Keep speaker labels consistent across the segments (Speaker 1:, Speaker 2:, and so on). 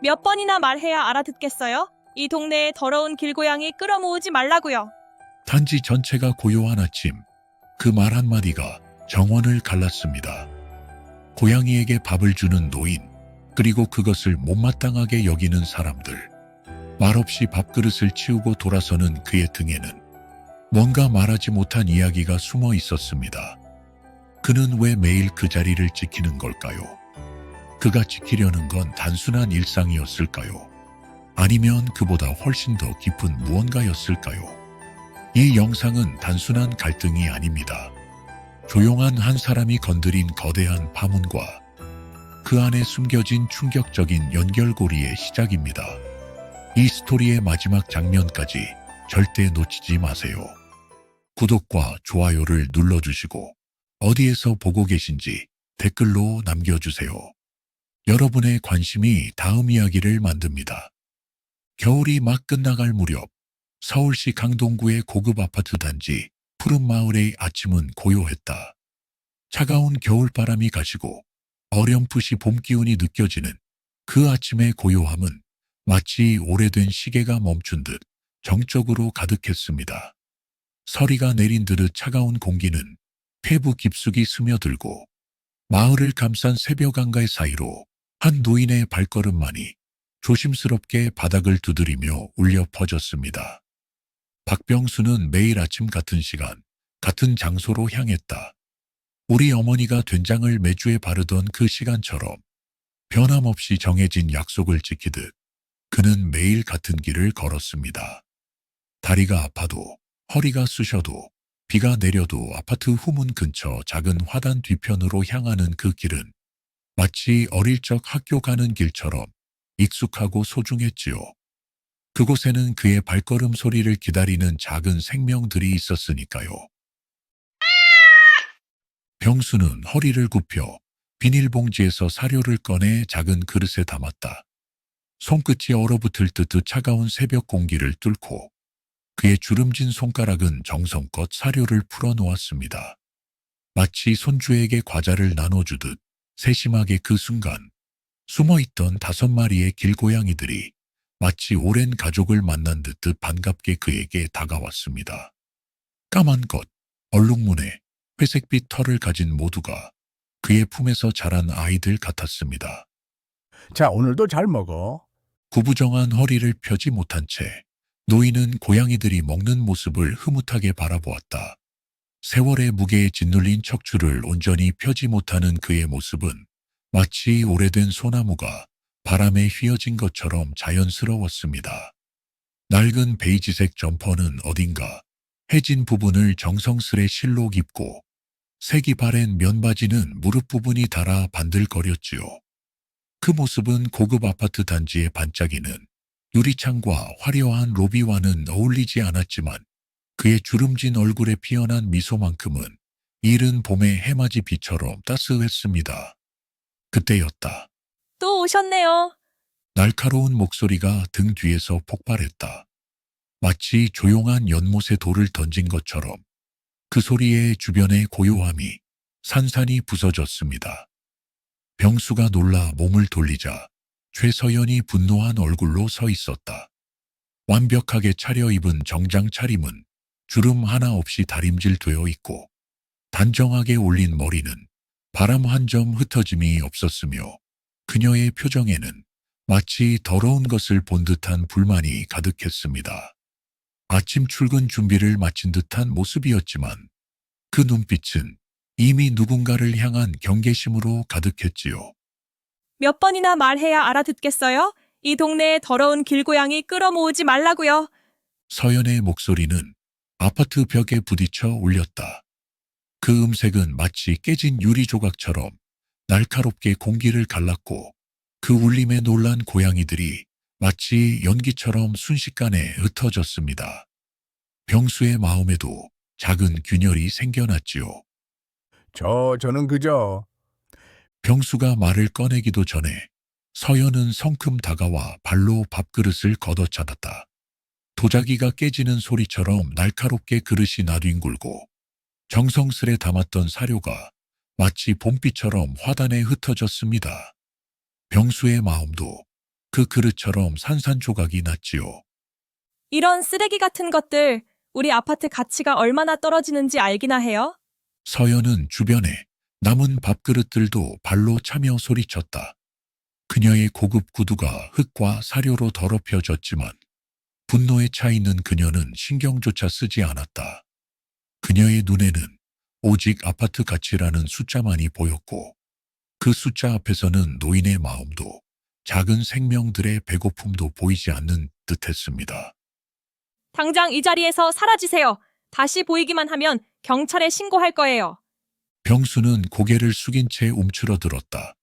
Speaker 1: 몇 번이나 말해야 알아듣겠어요? 이 동네에 더러운 길고양이 끌어모으지 말라고요.
Speaker 2: 단지 전체가 고요한 아침, 그 말 한마디가 정원을 갈랐습니다. 고양이에게 밥을 주는 노인, 그리고 그것을 못마땅하게 여기는 사람들. 말없이 밥그릇을 치우고 돌아서는 그의 등에는 뭔가 말하지 못한 이야기가 숨어 있었습니다. 그는 왜 매일 그 자리를 지키는 걸까요? 그가 지키려는 건 단순한 일상이었을까요? 아니면 그보다 훨씬 더 깊은 무언가였을까요? 이 영상은 단순한 갈등이 아닙니다. 조용한 한 사람이 건드린 거대한 파문과 그 안에 숨겨진 충격적인 연결고리의 시작입니다. 이 스토리의 마지막 장면까지 절대 놓치지 마세요. 구독과 좋아요를 눌러주시고 어디에서 보고 계신지 댓글로 남겨주세요. 여러분의 관심이 다음 이야기를 만듭니다. 겨울이 막 끝나갈 무렵 서울시 강동구의 고급 아파트 단지 푸른마을의 아침은 고요했다. 차가운 겨울바람이 가시고 어렴풋이 봄 기운이 느껴지는 그 아침의 고요함은 마치 오래된 시계가 멈춘 듯 정적으로 가득했습니다. 서리가 내린 듯 차가운 공기는 폐부 깊숙이 스며들고 마을을 감싼 새벽 한가의 사이로 한 노인의 발걸음만이 조심스럽게 바닥을 두드리며 울려 퍼졌습니다. 박병수는 매일 아침 같은 시간, 같은 장소로 향했다. 우리 어머니가 된장을 매주에 바르던 그 시간처럼 변함없이 정해진 약속을 지키듯 그는 매일 같은 길을 걸었습니다. 다리가 아파도, 허리가 쑤셔도, 비가 내려도 아파트 후문 근처 작은 화단 뒤편으로 향하는 그 길은 마치 어릴 적 학교 가는 길처럼 익숙하고 소중했지요. 그곳에는 그의 발걸음 소리를 기다리는 작은 생명들이 있었으니까요. 병수는 허리를 굽혀 비닐봉지에서 사료를 꺼내 작은 그릇에 담았다. 손끝이 얼어붙을 듯 차가운 새벽 공기를 뚫고 그의 주름진 손가락은 정성껏 사료를 풀어놓았습니다. 마치 손주에게 과자를 나눠주듯 세심하게 그 순간 숨어있던 5마리의 길고양이들이 마치 오랜 가족을 만난 듯 반갑게 그에게 다가왔습니다. 까만 것, 얼룩무늬, 회색빛 털을 가진 모두가 그의 품에서 자란 아이들 같았습니다.
Speaker 3: 자, 오늘도 잘 먹어.
Speaker 2: 구부정한 허리를 펴지 못한 채 노인은 고양이들이 먹는 모습을 흐뭇하게 바라보았다. 세월의 무게에 짓눌린 척추를 온전히 펴지 못하는 그의 모습은 마치 오래된 소나무가 바람에 휘어진 것처럼 자연스러웠습니다. 낡은 베이지색 점퍼는 어딘가 해진 부분을 정성스레 실로 입고 색이 바랜 면바지는 무릎 부분이 닳아 반들거렸지요. 그 모습은 고급 아파트 단지에 반짝이는 유리창과 화려한 로비와는 어울리지 않았지만 그의 주름진 얼굴에 피어난 미소만큼은 이른 봄의 해맞이 비처럼 따스했습니다. 그때였다.
Speaker 1: 또 오셨네요.
Speaker 2: 날카로운 목소리가 등 뒤에서 폭발했다. 마치 조용한 연못에 돌을 던진 것처럼 그 소리에 주변의 고요함이 산산이 부서졌습니다. 병수가 놀라 몸을 돌리자 최서연이 분노한 얼굴로 서 있었다. 완벽하게 차려입은 정장 차림은 주름 하나 없이 다림질되어 있고 단정하게 올린 머리는 바람 한 점 흩어짐이 없었으며 그녀의 표정에는 마치 더러운 것을 본 듯한 불만이 가득했습니다. 아침 출근 준비를 마친 듯한 모습이었지만 그 눈빛은 이미 누군가를 향한 경계심으로 가득했지요.
Speaker 1: 몇 번이나 말해야 알아듣겠어요? 이 동네에 더러운 길고양이 끌어모으지 말라고요.
Speaker 2: 서연의 목소리는 아파트 벽에 부딪혀 울렸다. 그 음색은 마치 깨진 유리 조각처럼 날카롭게 공기를 갈랐고 그 울림에 놀란 고양이들이 마치 연기처럼 순식간에 흩어졌습니다. 병수의 마음에도 작은 균열이 생겨났지요.
Speaker 3: 저는 그저
Speaker 2: 병수가 말을 꺼내기도 전에 서연은 성큼 다가와 발로 밥그릇을 걷어차렸다. 도자기가 깨지는 소리처럼 날카롭게 그릇이 나뒹굴고 정성스레 담았던 사료가 마치 봄비처럼 화단에 흩어졌습니다. 병수의 마음도 그 그릇처럼 산산조각이 났지요.
Speaker 1: 이런 쓰레기 같은 것들, 우리 아파트 가치가 얼마나 떨어지는지 알기나 해요?
Speaker 2: 서연은 주변에 남은 밥그릇들도 발로 차며 소리쳤다. 그녀의 고급 구두가 흙과 사료로 더럽혀졌지만 분노에 차 있는 그녀는 신경조차 쓰지 않았다. 그녀의 눈에는 오직 아파트 가치라는 숫자만이 보였고 그 숫자 앞에서는 노인의 마음도 작은 생명들의 배고픔도 보이지 않는 듯했습니다.
Speaker 1: 당장 이 자리에서 사라지세요. 다시 보이기만 하면 경찰에 신고할 거예요.
Speaker 2: 병수는 고개를 숙인 채 움츠러들었다.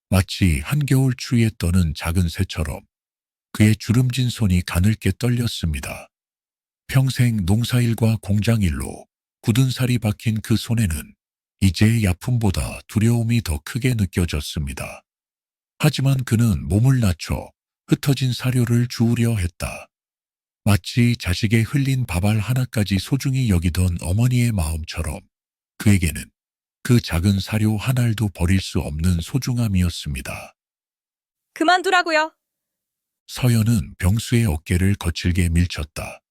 Speaker 2: 마치 한겨울 추위에 떠는 작은 새처럼 그의 주름진 손이 가늘게 떨렸습니다. 평생 농사일과 공장일로 굳은 살이 박힌 그 손에는 이제의 아픔보다 두려움이 더 크게 느껴졌습니다. 하지만 그는 몸을 낮춰 흩어진 사료를 주우려 했다. 마치 자식의 흘린 밥알 하나까지 소중히 여기던 어머니의 마음처럼 그에게는 그 작은 사료 한 알도 버릴 수 없는 소중함이었습니다.
Speaker 1: 그만두라고요.
Speaker 2: 서연은 병수의 어깨를 거칠게 밀쳤다.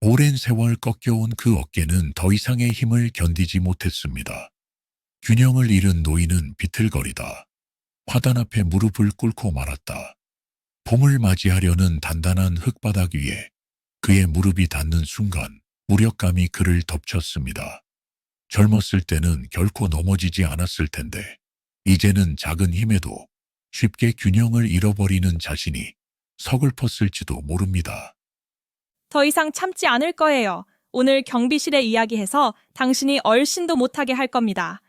Speaker 2: 오랜 세월 꺾여온 그 어깨는 더 이상의 힘을 견디지 못했습니다. 균형을 잃은 노인은 비틀거리다 화단 앞에 무릎을 꿇고 말았다. 봄을 맞이하려는 단단한 흙바닥 위에 그의 무릎이 닿는 순간 무력감이 그를 덮쳤습니다. 젊었을 때는 결코 넘어지지 않았을 텐데 이제는 작은 힘에도 쉽게 균형을 잃어버리는 자신이 서글펐을지도 모릅니다.
Speaker 1: 더 이상 참지 않을 거예요. 오늘 경비실에 이야기해서 당신이 얼씬도 못하게 할 겁니다.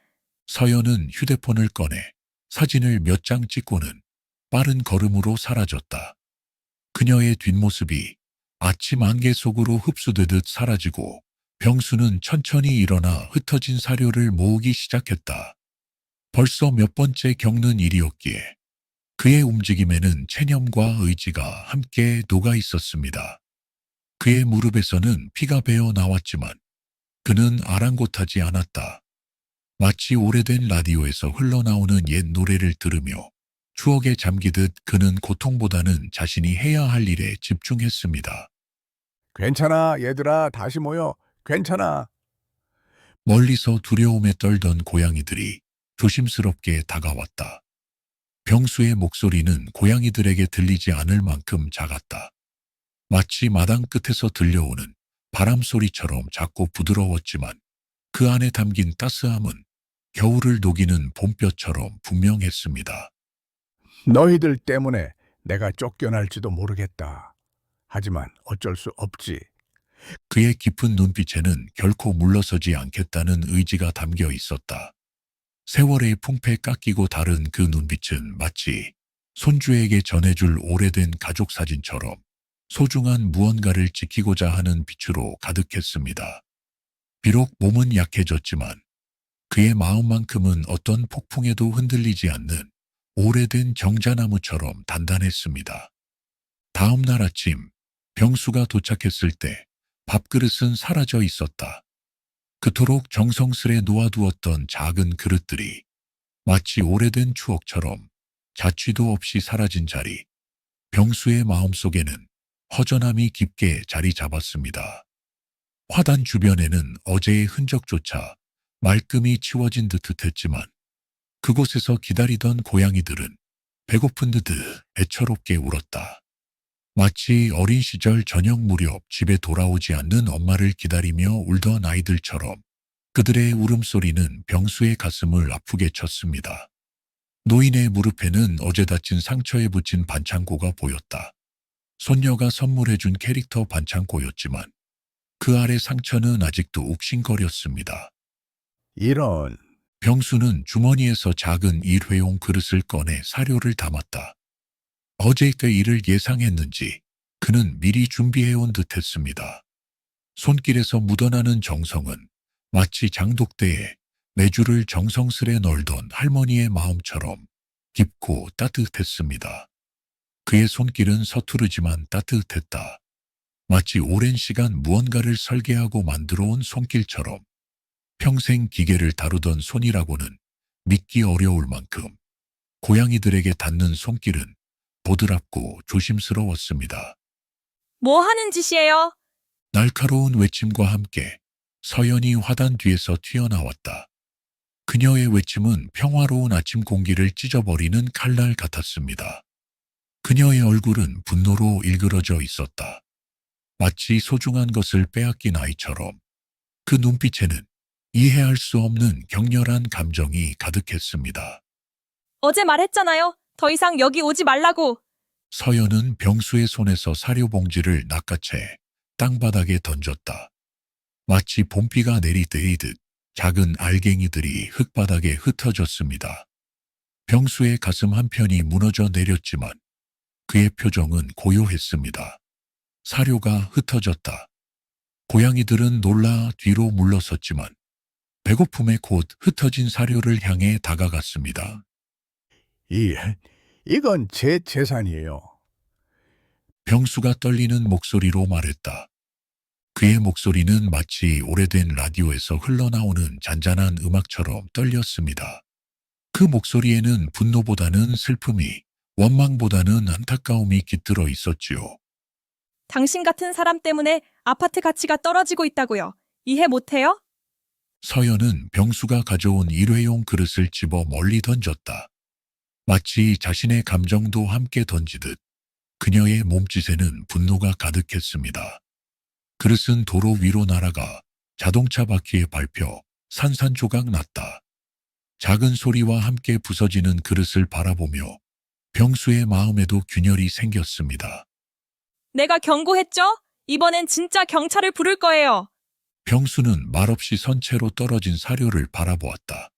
Speaker 2: 서연은 휴대폰을 꺼내 사진을 몇 장 찍고는 빠른 걸음으로 사라졌다. 그녀의 뒷모습이 아침 안개 속으로 흡수되듯 사라지고 병수는 천천히 일어나 흩어진 사료를 모으기 시작했다. 벌써 몇 번째 겪는 일이었기에 그의 움직임에는 체념과 의지가 함께 녹아 있었습니다. 그의 무릎에서는 피가 배어 나왔지만 그는 아랑곳하지 않았다. 마치 오래된 라디오에서 흘러나오는 옛 노래를 들으며 추억에 잠기듯 그는 고통보다는 자신이 해야 할 일에 집중했습니다.
Speaker 3: 괜찮아, 얘들아. 다시 모여. 괜찮아.
Speaker 2: 멀리서 두려움에 떨던 고양이들이 조심스럽게 다가왔다. 병수의 목소리는 고양이들에게 들리지 않을 만큼 작았다. 마치 마당 끝에서 들려오는 바람 소리처럼 작고 부드러웠지만 그 안에 담긴 따스함은 겨울을 녹이는 봄볕처럼 분명했습니다.
Speaker 3: 너희들 때문에 내가 쫓겨날지도 모르겠다. 하지만 어쩔 수 없지.
Speaker 2: 그의 깊은 눈빛에는 결코 물러서지 않겠다는 의지가 담겨 있었다. 세월의 풍패 깎이고 다른 그 눈빛은 마치 손주에게 전해줄 오래된 가족 사진처럼 소중한 무언가를 지키고자 하는 빛으로 가득했습니다. 비록 몸은 약해졌지만 그의 마음만큼은 어떤 폭풍에도 흔들리지 않는 오래된 정자나무처럼 단단했습니다. 다음 날 아침 병수가 도착했을 때 밥그릇은 사라져 있었다. 그토록 정성스레 놓아두었던 작은 그릇들이 마치 오래된 추억처럼 자취도 없이 사라진 자리. 병수의 마음속에는 허전함이 깊게 자리 잡았습니다. 화단 주변에는 어제의 흔적조차 말끔히 치워진 듯 했지만 그곳에서 기다리던 고양이들은 배고픈 듯 애처롭게 울었다. 마치 어린 시절 저녁 무렵 집에 돌아오지 않는 엄마를 기다리며 울던 아이들처럼 그들의 울음소리는 병수의 가슴을 아프게 쳤습니다. 노인의 무릎에는 어제 다친 상처에 붙인 반창고가 보였다. 손녀가 선물해준 캐릭터 반창고였지만 그 아래 상처는 아직도 욱신거렸습니다.
Speaker 3: 이런.
Speaker 2: 병수는 주머니에서 작은 일회용 그릇을 꺼내 사료를 담았다. 어제 그 일을 예상했는지 그는 미리 준비해온 듯했습니다. 손길에서 묻어나는 정성은 마치 장독대에 메주를 정성스레 널던 할머니의 마음처럼 깊고 따뜻했습니다. 그의 손길은 서투르지만 따뜻했다. 마치 오랜 시간 무언가를 설계하고 만들어온 손길처럼 평생 기계를 다루던 손이라고는 믿기 어려울 만큼 고양이들에게 닿는 손길은 보드랍고 조심스러웠습니다.
Speaker 1: 뭐 하는 짓이에요?
Speaker 2: 날카로운 외침과 함께 서연이 화단 뒤에서 튀어나왔다. 그녀의 외침은 평화로운 아침 공기를 찢어버리는 칼날 같았습니다. 그녀의 얼굴은 분노로 일그러져 있었다. 마치 소중한 것을 빼앗긴 아이처럼 그 눈빛에는 이해할 수 없는 격렬한 감정이 가득했습니다.
Speaker 1: 어제 말했잖아요. 더 이상 여기 오지 말라고.
Speaker 2: 서연은 병수의 손에서 사료 봉지를 낚아채 땅바닥에 던졌다. 마치 봄비가 내리듯 작은 알갱이들이 흙바닥에 흩어졌습니다. 병수의 가슴 한편이 무너져 내렸지만 그의 표정은 고요했습니다. 사료가 흩어졌다. 고양이들은 놀라 뒤로 물러섰지만 배고픔에 곧 흩어진 사료를 향해 다가갔습니다.
Speaker 3: 이건 제 재산이에요.
Speaker 2: 병수가 떨리는 목소리로 말했다. 그의 목소리는 마치 오래된 라디오에서 흘러나오는 잔잔한 음악처럼 떨렸습니다. 그 목소리에는 분노보다는 슬픔이, 원망보다는 안타까움이 깃들어 있었지요.
Speaker 1: 당신 같은 사람 때문에 아파트 가치가 떨어지고 있다고요. 이해 못해요?
Speaker 2: 서연은 병수가 가져온 일회용 그릇을 집어 멀리 던졌다. 마치 자신의 감정도 함께 던지듯 그녀의 몸짓에는 분노가 가득했습니다. 그릇은 도로 위로 날아가 자동차 바퀴에 밟혀 산산조각 났다. 작은 소리와 함께 부서지는 그릇을 바라보며 병수의 마음에도 균열이 생겼습니다.
Speaker 1: 내가 경고했죠? 이번엔 진짜 경찰을 부를 거예요.
Speaker 2: 병수는 말없이 선체로 떨어진 사료를 바라보았다.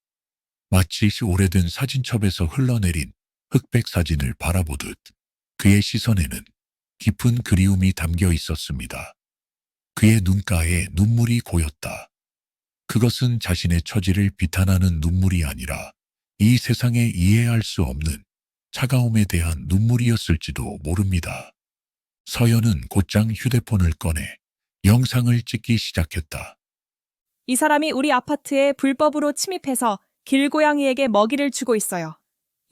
Speaker 2: 마치 오래된 사진첩에서 흘러내린 흑백 사진을 바라보듯 그의 시선에는 깊은 그리움이 담겨 있었습니다. 그의 눈가에 눈물이 고였다. 그것은 자신의 처지를 비탄하는 눈물이 아니라 이 세상에 이해할 수 없는 차가움에 대한 눈물이었을지도 모릅니다. 서연은 곧장 휴대폰을 꺼내 영상을 찍기 시작했다.
Speaker 1: 이 사람이 우리 아파트에 불법으로 침입해서 길고양이에게 먹이를 주고 있어요.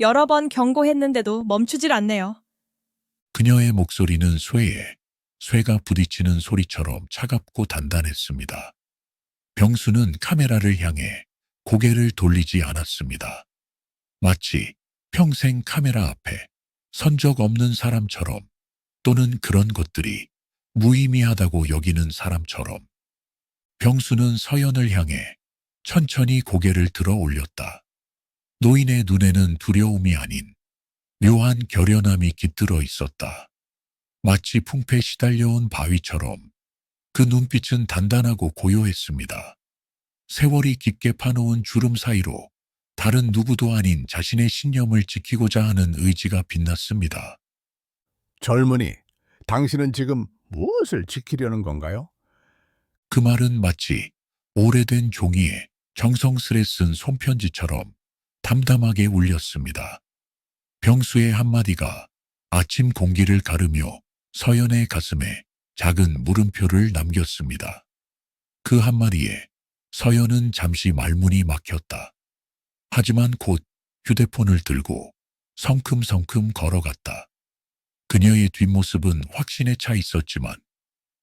Speaker 1: 여러 번 경고했는데도 멈추질 않네요.
Speaker 2: 그녀의 목소리는 쇠가 부딪히는 소리처럼 차갑고 단단했습니다. 병수는 카메라를 향해 고개를 돌리지 않았습니다. 마치 평생 카메라 앞에 선 적 없는 사람처럼, 또는 그런 것들이 무의미하다고 여기는 사람처럼. 병수는 서연을 향해 천천히 고개를 들어 올렸다. 노인의 눈에는 두려움이 아닌 묘한 결연함이 깃들어 있었다. 마치 풍패 시달려온 바위처럼 그 눈빛은 단단하고 고요했습니다. 세월이 깊게 파놓은 주름 사이로 다른 누구도 아닌 자신의 신념을 지키고자 하는 의지가 빛났습니다.
Speaker 3: 젊은이, 당신은 지금 무엇을 지키려는 건가요?
Speaker 2: 그 말은 마치 오래된 종이에 정성스레 쓴 손편지처럼 담담하게 울렸습니다. 병수의 한마디가 아침 공기를 가르며 서연의 가슴에 작은 물음표를 남겼습니다. 그 한마디에 서연은 잠시 말문이 막혔다. 하지만 곧 휴대폰을 들고 성큼성큼 걸어갔다. 그녀의 뒷모습은 확신에 차 있었지만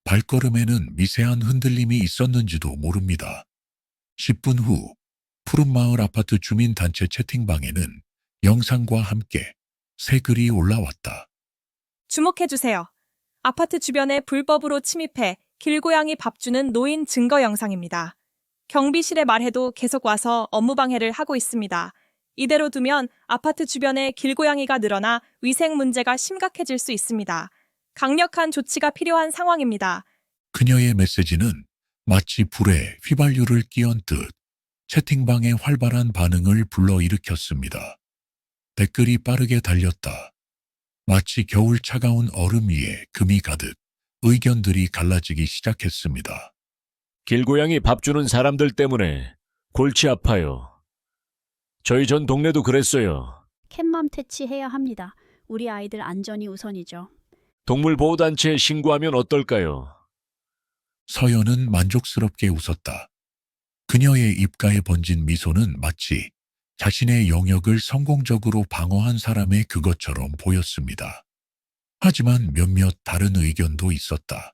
Speaker 2: 발걸음에는 미세한 흔들림이 있었는지도 모릅니다. 10분 후 푸른마을 아파트 주민단체 채팅방에는 영상과 함께 새 글이 올라왔다.
Speaker 1: 주목해주세요. 아파트 주변에 불법으로 침입해 길고양이 밥 주는 노인 증거 영상입니다. 경비실에 말해도 계속 와서 업무방해를 하고 있습니다. 이대로 두면 아파트 주변에 길고양이가 늘어나 위생 문제가 심각해질 수 있습니다. 강력한 조치가 필요한 상황입니다.
Speaker 2: 그녀의 메시지는 마치 불에 휘발유를 끼얹 듯 채팅방의 활발한 반응을 불러일으켰습니다. 댓글이 빠르게 달렸다. 마치 겨울 차가운 얼음 위에 금이 가득 의견들이 갈라지기 시작했습니다.
Speaker 4: 길고양이 밥 주는 사람들 때문에 골치 아파요. 저희 전 동네도 그랬어요.
Speaker 5: 캣맘 퇴치해야 합니다. 우리 아이들 안전이 우선이죠.
Speaker 4: 동물보호단체에 신고하면 어떨까요?
Speaker 2: 서연은 만족스럽게 웃었다. 그녀의 입가에 번진 미소는 마치 자신의 영역을 성공적으로 방어한 사람의 그것처럼 보였습니다. 하지만 몇몇 다른 의견도 있었다.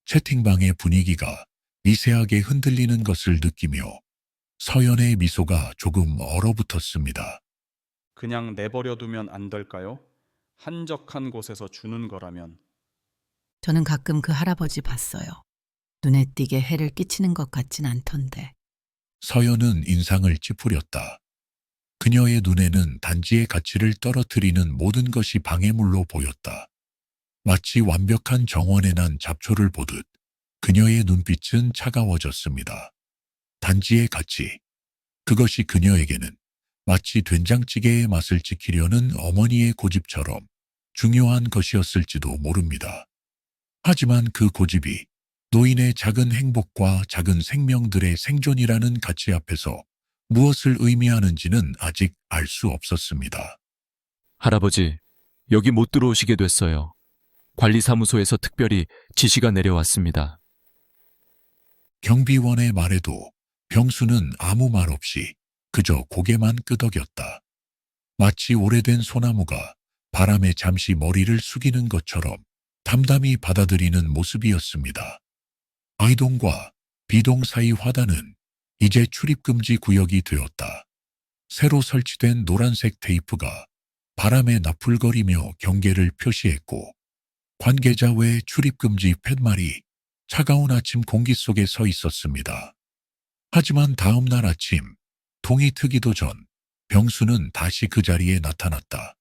Speaker 2: 채팅방의 분위기가 미세하게 흔들리는 것을 느끼며 서연의 미소가 조금 얼어붙었습니다.
Speaker 6: 그냥 내버려 두면 안 될까요? 한적한 곳에서 주는 거라면.
Speaker 7: 저는 가끔 그 할아버지 봤어요. 눈에 띄게 해를 끼치는 것 같진 않던데.
Speaker 2: 서연은 인상을 찌푸렸다. 그녀의 눈에는 단지의 가치를 떨어뜨리는 모든 것이 방해물로 보였다. 마치 완벽한 정원에 난 잡초를 보듯 그녀의 눈빛은 차가워졌습니다. 단지의 가치. 그것이 그녀에게는 마치 된장찌개의 맛을 지키려는 어머니의 고집처럼 중요한 것이었을지도 모릅니다. 하지만 그 고집이 노인의 작은 행복과 작은 생명들의 생존이라는 가치 앞에서 무엇을 의미하는지는 아직 알 수 없었습니다.
Speaker 8: 할아버지, 여기 못 들어오시게 됐어요. 관리사무소에서 특별히 지시가 내려왔습니다.
Speaker 2: 경비원의 말에도 병수는 아무 말 없이 그저 고개만 끄덕였다. 마치 오래된 소나무가 바람에 잠시 머리를 숙이는 것처럼 담담히 받아들이는 모습이었습니다. I동과 B동 사이 화단은 이제 출입금지 구역이 되었다. 새로 설치된 노란색 테이프가 바람에 나풀거리며 경계를 표시했고 관계자 외 출입금지 팻말이 차가운 아침 공기 속에 서 있었습니다. 하지만 다음 날 아침 동이 트기도 전 병수는 다시 그 자리에 나타났다.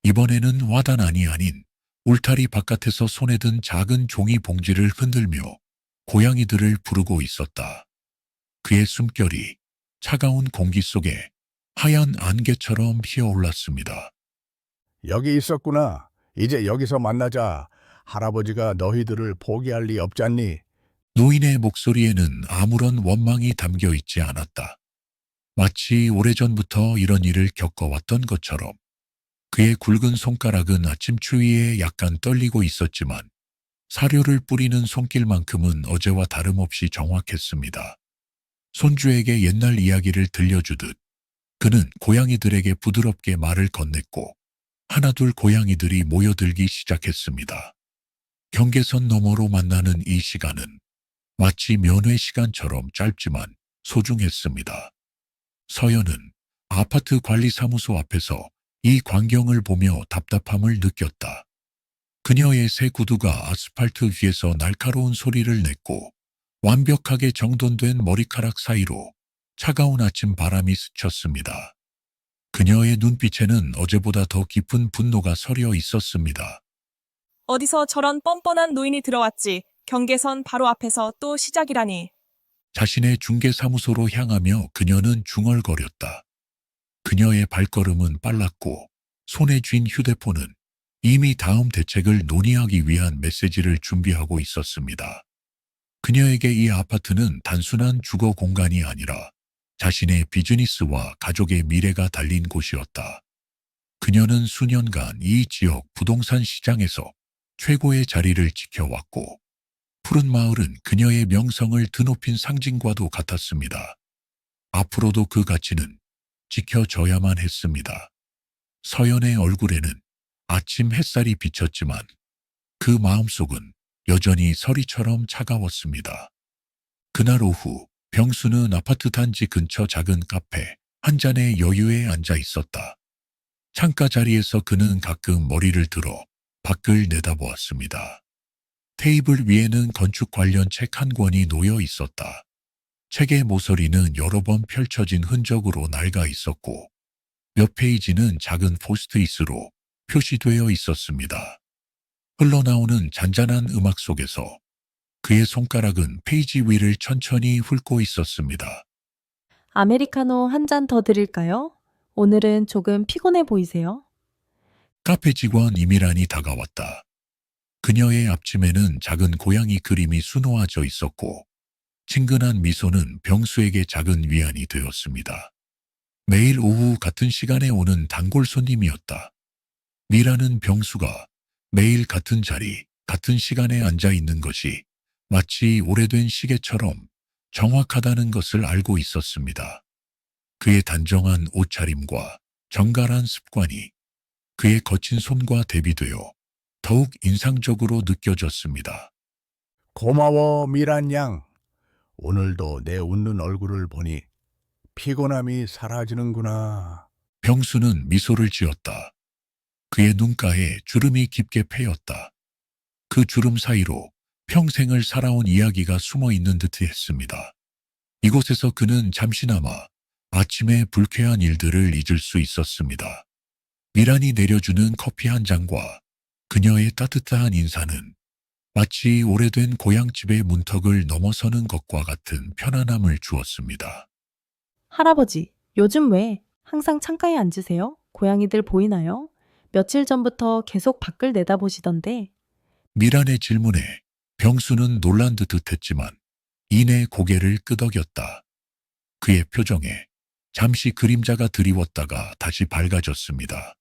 Speaker 2: 이번에는 화단 안이 아닌 울타리 바깥에서 손에 든 작은 종이 봉지를 흔들며 고양이들을 부르고 있었다. 그의 숨결이 차가운 공기 속에 하얀 안개처럼 휘어올랐습니다.
Speaker 3: 여기 있었구나. 이제 여기서 만나자. 할아버지가 너희들을 포기할 리 없잖니.
Speaker 2: 노인의 목소리에는 아무런 원망이 담겨 있지 않았다. 마치 오래전부터 이런 일을 겪어왔던 것처럼 그의 굵은 손가락은 아침 추위에 약간 떨리고 있었지만 사료를 뿌리는 손길만큼은 어제와 다름없이 정확했습니다. 손주에게 옛날 이야기를 들려주듯 그는 고양이들에게 부드럽게 말을 건넸고 하나둘 고양이들이 모여들기 시작했습니다. 경계선 너머로 만나는 이 시간은 마치 면회 시간처럼 짧지만 소중했습니다. 서연은 아파트 관리사무소 앞에서 이 광경을 보며 답답함을 느꼈다. 그녀의 새 구두가 아스팔트 위에서 날카로운 소리를 냈고 완벽하게 정돈된 머리카락 사이로 차가운 아침 바람이 스쳤습니다. 그녀의 눈빛에는 어제보다 더 깊은 분노가 서려 있었습니다.
Speaker 1: 어디서 저런 뻔뻔한 노인이 들어왔지. 경계선 바로 앞에서 또 시작이라니.
Speaker 2: 자신의 중개사무소로 향하며 그녀는 중얼거렸다. 그녀의 발걸음은 빨랐고 손에 쥔 휴대폰은 이미 다음 대책을 논의하기 위한 메시지를 준비하고 있었습니다. 그녀에게 이 아파트는 단순한 주거 공간이 아니라 자신의 비즈니스와 가족의 미래가 달린 곳이었다. 그녀는 수년간 이 지역 부동산 시장에서 최고의 자리를 지켜왔고 푸른 마을은 그녀의 명성을 드높인 상징과도 같았습니다. 앞으로도 그 가치는 지켜져야만 했습니다. 서연의 얼굴에는 아침 햇살이 비쳤지만 그 마음속은 여전히 서리처럼 차가웠습니다. 그날 오후 병수는 아파트 단지 근처 작은 카페 한 잔의 여유에 앉아 있었다. 창가 자리에서 그는 가끔 머리를 들어 밖을 내다보았습니다. 테이블 위에는 건축 관련 책 한 권이 놓여 있었다. 책의 모서리는 여러 번 펼쳐진 흔적으로 낡아 있었고 몇 페이지는 작은 포스트잇으로 표시되어 있었습니다. 흘러나오는 잔잔한 음악 속에서 그의 손가락은 페이지 위를 천천히 훑고 있었습니다.
Speaker 9: 아메리카노 한 잔 더 드릴까요? 오늘은 조금 피곤해 보이세요?
Speaker 2: 카페 직원 이미란이 다가왔다. 그녀의 앞치마에는 작은 고양이 그림이 수놓아져 있었고 친근한 미소는 병수에게 작은 위안이 되었습니다. 매일 오후 같은 시간에 오는 단골 손님이었다. 미라는 병수가 매일 같은 자리, 같은 시간에 앉아 있는 것이 마치 오래된 시계처럼 정확하다는 것을 알고 있었습니다. 그의 단정한 옷차림과 정갈한 습관이 그의 거친 손과 대비되어 더욱 인상적으로 느껴졌습니다.
Speaker 3: 고마워, 미란 양. 오늘도 내 웃는 얼굴을 보니 피곤함이 사라지는구나.
Speaker 2: 병수는 미소를 지었다. 그의 눈가에 주름이 깊게 패였다. 그 주름 사이로 평생을 살아온 이야기가 숨어 있는 듯이 했습니다. 이곳에서 그는 잠시나마 아침의 불쾌한 일들을 잊을 수 있었습니다. 미란이 내려주는 커피 한 잔과 그녀의 따뜻한 인사는 마치 오래된 고향집의 문턱을 넘어서는 것과 같은 편안함을 주었습니다.
Speaker 9: 할아버지, 요즘 왜 항상 창가에 앉으세요? 고양이들 보이나요? 며칠 전부터 계속 밖을 내다보시던데.
Speaker 2: 미란의 질문에 병수는 놀란 듯 했지만 이내 고개를 끄덕였다. 그의 표정에 잠시 그림자가 드리웠다가 다시 밝아졌습니다.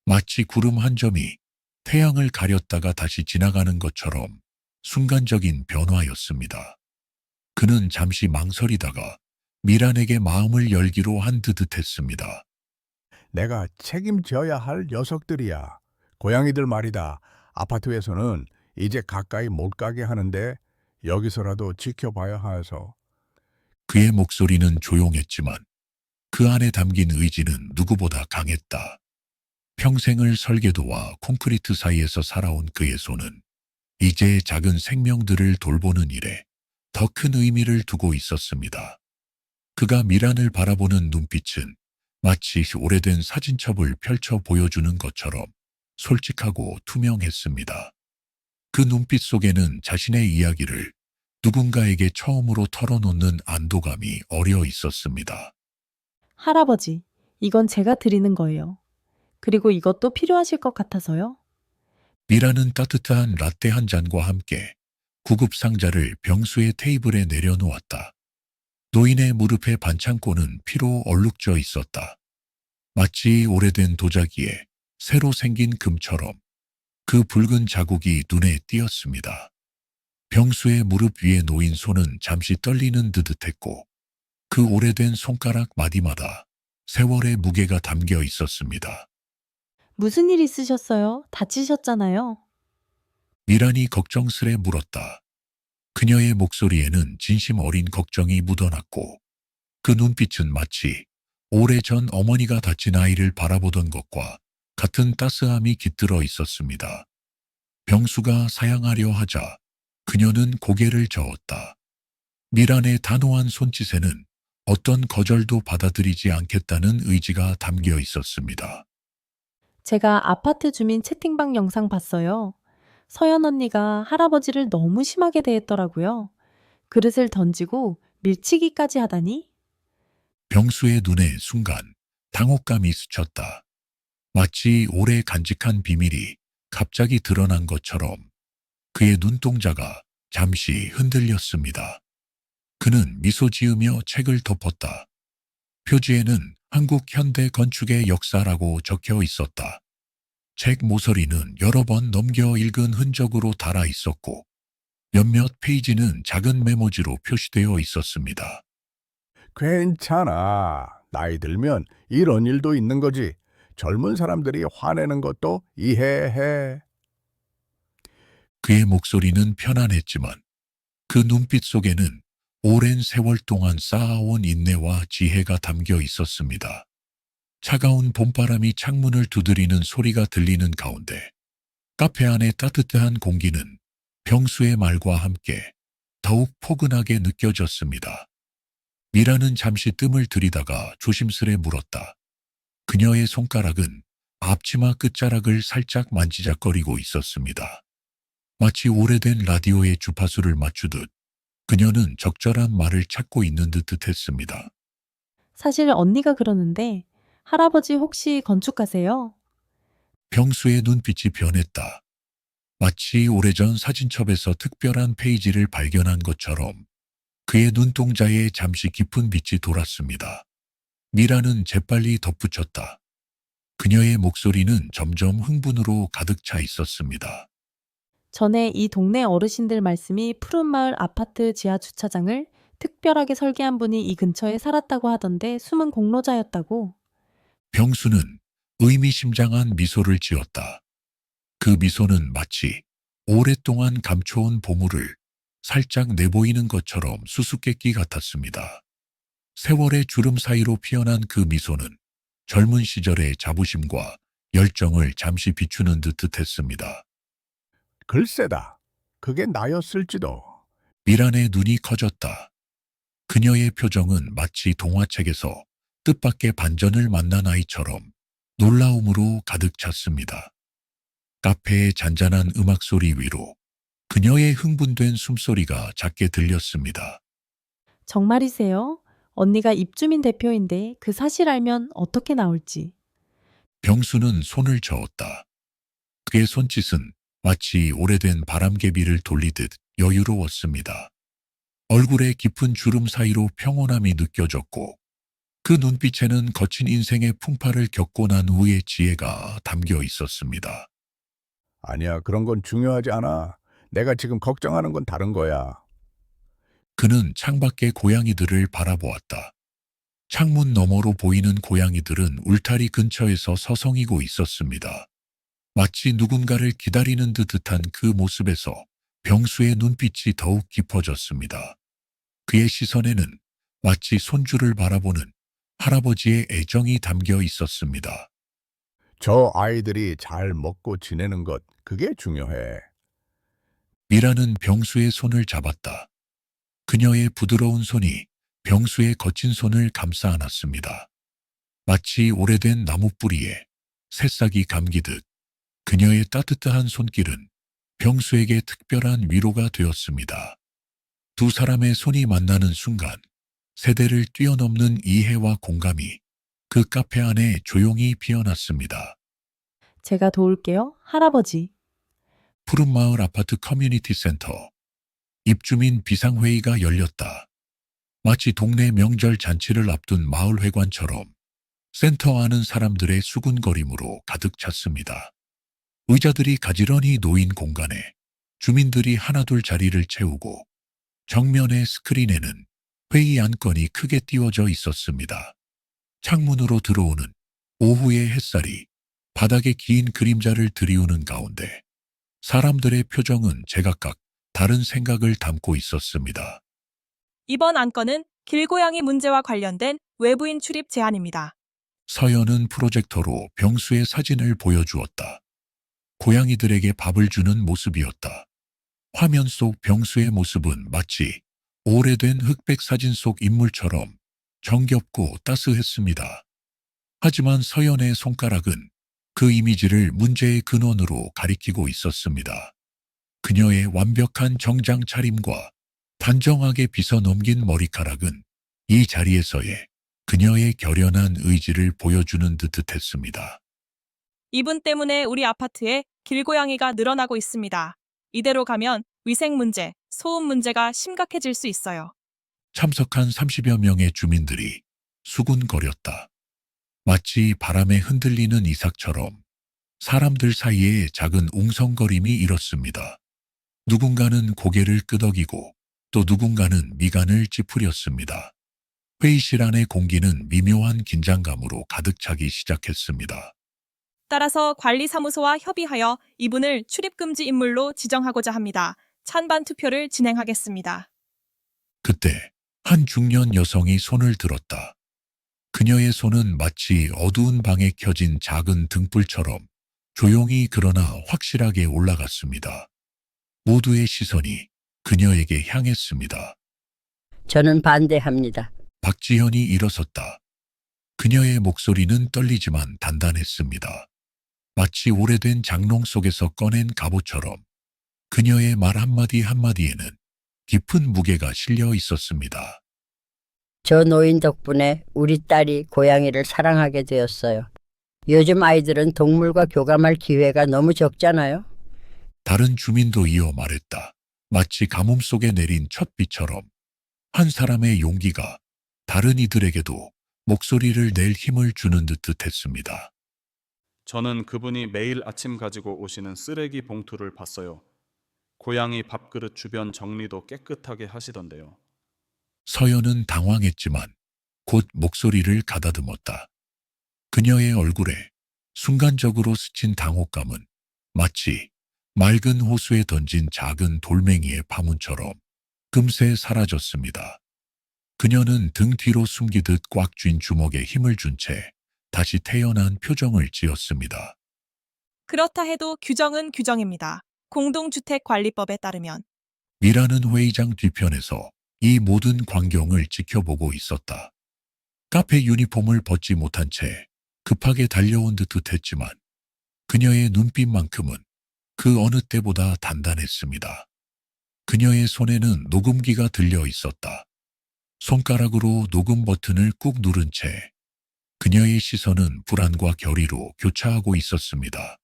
Speaker 2: 마치 구름 한 점이 태양을 가렸다가 다시 지나가는 것처럼 순간적인 변화였습니다. 그는 잠시 망설이다가 미란에게 마음을 열기로 한 듯 했습니다.
Speaker 3: 내가 책임져야 할 녀석들이야. 고양이들 말이다. 아파트에서는 이제 가까이 못 가게 하는데 여기서라도 지켜봐야 해서.
Speaker 2: 그의 목소리는 조용했지만 그 안에 담긴 의지는 누구보다 강했다. 평생을 설계도와 콘크리트 사이에서 살아온 그의 손은 이제 작은 생명들을 돌보는 일에 더 큰 의미를 두고 있었습니다. 그가 미란을 바라보는 눈빛은 마치 오래된 사진첩을 펼쳐 보여주는 것처럼 솔직하고 투명했습니다. 그 눈빛 속에는 자신의 이야기를 누군가에게 처음으로 털어놓는 안도감이 어려 있었습니다.
Speaker 9: 할아버지, 이건 제가 드리는 거예요. 그리고 이것도 필요하실 것 같아서요.
Speaker 2: 미라는 따뜻한 라떼 한 잔과 함께 구급 상자를 병수의 테이블에 내려놓았다. 노인의 무릎에 반창고는 피로 얼룩져 있었다. 마치 오래된 도자기에 새로 생긴 금처럼 그 붉은 자국이 눈에 띄었습니다. 병수의 무릎 위에 놓인 손은 잠시 떨리는 듯 했고 그 오래된 손가락 마디마다 세월의 무게가 담겨 있었습니다.
Speaker 9: 무슨 일 있으셨어요? 다치셨잖아요.
Speaker 2: 미란이 걱정스레 물었다. 그녀의 목소리에는 진심 어린 걱정이 묻어났고 그 눈빛은 마치 오래전 어머니가 다친 아이를 바라보던 것과 같은 따스함이 깃들어 있었습니다. 병수가 사양하려 하자 그녀는 고개를 저었다. 미란의 단호한 손짓에는 어떤 거절도 받아들이지 않겠다는 의지가 담겨 있었습니다.
Speaker 9: 제가 아파트 주민 채팅방 영상 봤어요. 서연 언니가 할아버지를 너무 심하게 대했더라고요. 그릇을 던지고 밀치기까지 하다니?
Speaker 2: 병수의 눈에 순간 당혹감이 스쳤다. 마치 오래 간직한 비밀이 갑자기 드러난 것처럼 그의 눈동자가 잠시 흔들렸습니다. 그는 미소 지으며 책을 덮었다. 표지에는 한국 현대 건축의 역사라고 적혀 있었다. 책 모서리는 여러 번 넘겨 읽은 흔적으로 달아 있었고 몇몇 페이지는 작은 메모지로 표시되어 있었습니다.
Speaker 3: 괜찮아. 나이 들면 이런 일도 있는 거지. 젊은 사람들이 화내는 것도 이해해.
Speaker 2: 그의 목소리는 편안했지만 그 눈빛 속에는 오랜 세월 동안 쌓아온 인내와 지혜가 담겨 있었습니다. 차가운 봄바람이 창문을 두드리는 소리가 들리는 가운데 카페 안의 따뜻한 공기는 병수의 말과 함께 더욱 포근하게 느껴졌습니다. 미라는 잠시 뜸을 들이다가 조심스레 물었다. 그녀의 손가락은 앞치마 끝자락을 살짝 만지작거리고 있었습니다. 마치 오래된 라디오의 주파수를 맞추듯 그녀는 적절한 말을 찾고 있는 듯 했습니다.
Speaker 9: 사실 언니가 그러는데 할아버지 혹시 건축가세요?
Speaker 2: 병수의 눈빛이 변했다. 마치 오래전 사진첩에서 특별한 페이지를 발견한 것처럼 그의 눈동자에 잠시 깊은 빛이 돌았습니다. 미라는 재빨리 덧붙였다. 그녀의 목소리는 점점 흥분으로 가득 차 있었습니다.
Speaker 9: 전에 이 동네 어르신들 말씀이 푸른마을 아파트 지하 주차장을 특별하게 설계한 분이 이 근처에 살았다고 하던데 숨은 공로자였다고.
Speaker 2: 병수는 의미심장한 미소를 지었다. 그 미소는 마치 오랫동안 감춰온 보물을 살짝 내보이는 것처럼 수수께끼 같았습니다. 세월의 주름 사이로 피어난 그 미소는 젊은 시절의 자부심과 열정을 잠시 비추는 듯 했습니다.
Speaker 3: 글쎄다. 그게 나였을지도.
Speaker 2: 미란의 눈이 커졌다. 그녀의 표정은 마치 동화책에서 뜻밖의 반전을 만난 아이처럼 놀라움으로 가득 찼습니다. 카페의 잔잔한 음악 소리 위로 그녀의 흥분된 숨소리가 작게 들렸습니다.
Speaker 9: 정말이세요? 언니가 입주민 대표인데 그 사실 알면 어떻게 나올지.
Speaker 2: 병수는 손을 저었다. 그의 손짓은 마치 오래된 바람개비를 돌리듯 여유로웠습니다. 얼굴의 깊은 주름 사이로 평온함이 느껴졌고 그 눈빛에는 거친 인생의 풍파를 겪고 난 후의 지혜가 담겨 있었습니다.
Speaker 3: 아니야, 그런 건 중요하지 않아. 내가 지금 걱정하는 건 다른 거야.
Speaker 2: 그는 창밖의 고양이들을 바라보았다. 창문 너머로 보이는 고양이들은 울타리 근처에서 서성이고 있었습니다. 마치 누군가를 기다리는 듯한 그 모습에서 병수의 눈빛이 더욱 깊어졌습니다. 그의 시선에는 마치 손주를 바라보는 할아버지의 애정이 담겨 있었습니다.
Speaker 3: 저 아이들이 잘 먹고 지내는 것, 그게 중요해.
Speaker 2: 미라는 병수의 손을 잡았다. 그녀의 부드러운 손이 병수의 거친 손을 감싸 안았습니다. 마치 오래된 나무 뿌리에 새싹이 감기듯 그녀의 따뜻한 손길은 병수에게 특별한 위로가 되었습니다. 두 사람의 손이 만나는 순간 세대를 뛰어넘는 이해와 공감이 그 카페 안에 조용히 피어났습니다.
Speaker 9: 제가 도울게요, 할아버지.
Speaker 2: 푸른마을 아파트 커뮤니티 센터. 입주민 비상회의가 열렸다. 마치 동네 명절 잔치를 앞둔 마을회관처럼 센터 안은 사람들의 수군거림으로 가득 찼습니다. 의자들이 가지런히 놓인 공간에 주민들이 하나둘 자리를 채우고 정면의 스크린에는 회의 안건이 크게 띄워져 있었습니다. 창문으로 들어오는 오후의 햇살이 바닥에 긴 그림자를 들이우는 가운데 사람들의 표정은 제각각 다른 생각을 담고 있었습니다.
Speaker 1: 이번 안건은 길고양이 문제와 관련된 외부인 출입 제한입니다.
Speaker 2: 서연은 프로젝터로 병수의 사진을 보여주었다. 고양이들에게 밥을 주는 모습이었다. 화면 속 병수의 모습은 마치 오래된 흑백 사진 속 인물처럼 정겹고 따스했습니다. 하지만 서연의 손가락은 그 이미지를 문제의 근원으로 가리키고 있었습니다. 그녀의 완벽한 정장 차림과 단정하게 빗어 넘긴 머리카락은 이 자리에서의 그녀의 결연한 의지를 보여주는 듯했습니다.
Speaker 1: 이분 때문에 우리 아파트에 길고양이가 늘어나고 있습니다. 이대로 가면 위생 문제, 소음 문제가 심각해질 수 있어요.
Speaker 2: 참석한 30여 명의 주민들이 수군거렸다. 마치 바람에 흔들리는 이삭처럼 사람들 사이에 작은 웅성거림이 일었습니다. 누군가는 고개를 끄덕이고 또 누군가는 미간을 찌푸렸습니다. 회의실 안의 공기는 미묘한 긴장감으로 가득 차기 시작했습니다.
Speaker 1: 따라서 관리사무소와 협의하여 이분을 출입금지 인물로 지정하고자 합니다. 찬반 투표를 진행하겠습니다.
Speaker 2: 그때 한 중년 여성이 손을 들었다. 그녀의 손은 마치 어두운 방에 켜진 작은 등불처럼 조용히 그러나 확실하게 올라갔습니다. 모두의 시선이 그녀에게 향했습니다.
Speaker 10: 저는 반대합니다.
Speaker 2: 박지현이 일어섰다. 그녀의 목소리는 떨리지만 단단했습니다. 마치 오래된 장롱 속에서 꺼낸 갑옷처럼 그녀의 말 한마디 한마디에는 깊은 무게가 실려 있었습니다.
Speaker 10: 저 노인 덕분에 우리 딸이 고양이를 사랑하게 되었어요. 요즘 아이들은 동물과 교감할 기회가 너무 적잖아요.
Speaker 2: 다른 주민도 이어 말했다. 마치 가뭄 속에 내린 첫 비처럼 한 사람의 용기가 다른 이들에게도 목소리를 낼 힘을 주는 듯했습니다.
Speaker 6: 저는 그분이 매일 아침 가지고 오시는 쓰레기 봉투를 봤어요. 고양이 밥그릇 주변 정리도 깨끗하게 하시던데요.
Speaker 2: 서연은 당황했지만 곧 목소리를 가다듬었다. 그녀의 얼굴에 순간적으로 스친 당혹감은 마치 맑은 호수에 던진 작은 돌멩이의 파문처럼 금세 사라졌습니다. 그녀는 등 뒤로 숨기듯 꽉 쥔 주먹에 힘을 준 채 다시 태연한 표정을 지었습니다.
Speaker 1: 그렇다 해도 규정은 규정입니다. 공동주택관리법에 따르면
Speaker 2: 미라는 회의장 뒤편에서 이 모든 광경을 지켜보고 있었다. 카페 유니폼을 벗지 못한 채 급하게 달려온 듯 했지만 그녀의 눈빛만큼은 그 어느 때보다 단단했습니다. 그녀의 손에는 녹음기가 들려 있었다. 손가락으로 녹음 버튼을 꾹 누른 채 그녀의 시선은 불안과 결의로 교차하고 있었습니다.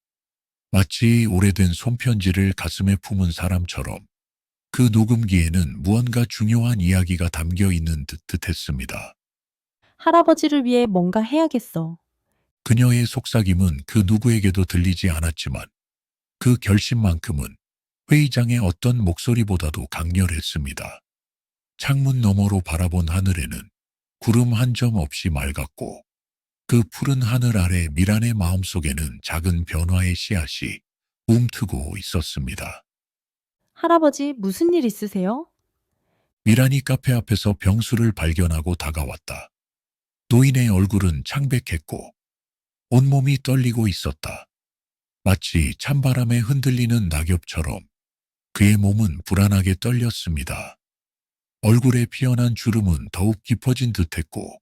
Speaker 2: 마치 오래된 손편지를 가슴에 품은 사람처럼 그 녹음기에는 무언가 중요한 이야기가 담겨 있는 듯했습니다.
Speaker 9: 할아버지를 위해 뭔가 해야겠어.
Speaker 2: 그녀의 속삭임은 그 누구에게도 들리지 않았지만 그 결심만큼은 회의장의 어떤 목소리보다도 강렬했습니다. 창문 너머로 바라본 하늘에는 구름 한 점 없이 맑았고 그 푸른 하늘 아래 미란의 마음속에는 작은 변화의 씨앗이 움트고 있었습니다.
Speaker 9: 할아버지, 무슨 일 있으세요?
Speaker 2: 미란이 카페 앞에서 병수를 발견하고 다가왔다. 노인의 얼굴은 창백했고 온몸이 떨리고 있었다. 마치 찬바람에 흔들리는 낙엽처럼 그의 몸은 불안하게 떨렸습니다. 얼굴에 피어난 주름은 더욱 깊어진 듯했고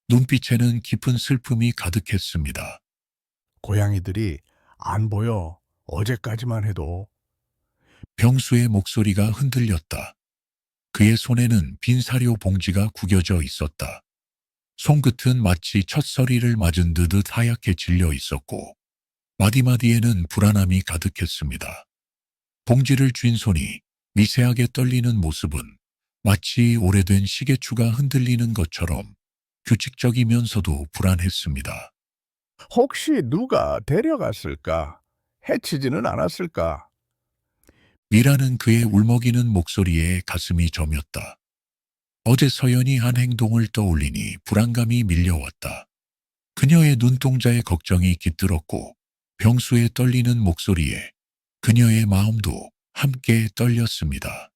Speaker 2: 눈빛에는 깊은 슬픔이 가득했습니다.
Speaker 3: 고양이들이 안 보여. 어제까지만 해도.
Speaker 2: 병수의 목소리가 흔들렸다. 그의 손에는 빈 사료 봉지가 구겨져 있었다. 손끝은 마치 첫서리를 맞은 듯 하얗게 질려 있었고 마디마디에는 불안함이 가득했습니다. 봉지를 쥔 손이 미세하게 떨리는 모습은 마치 오래된 시계추가 흔들리는 것처럼 규칙적이면서도 불안했습니다.
Speaker 3: 혹시 누가 데려갔을까? 해치지는 않았을까?
Speaker 2: 미라는 그의 울먹이는 목소리에 가슴이 저몄다. 어제 서연이 한 행동을 떠올리니 불안감이 밀려왔다. 그녀의 눈동자에 걱정이 깃들었고 병수의 떨리는 목소리에 그녀의 마음도 함께 떨렸습니다.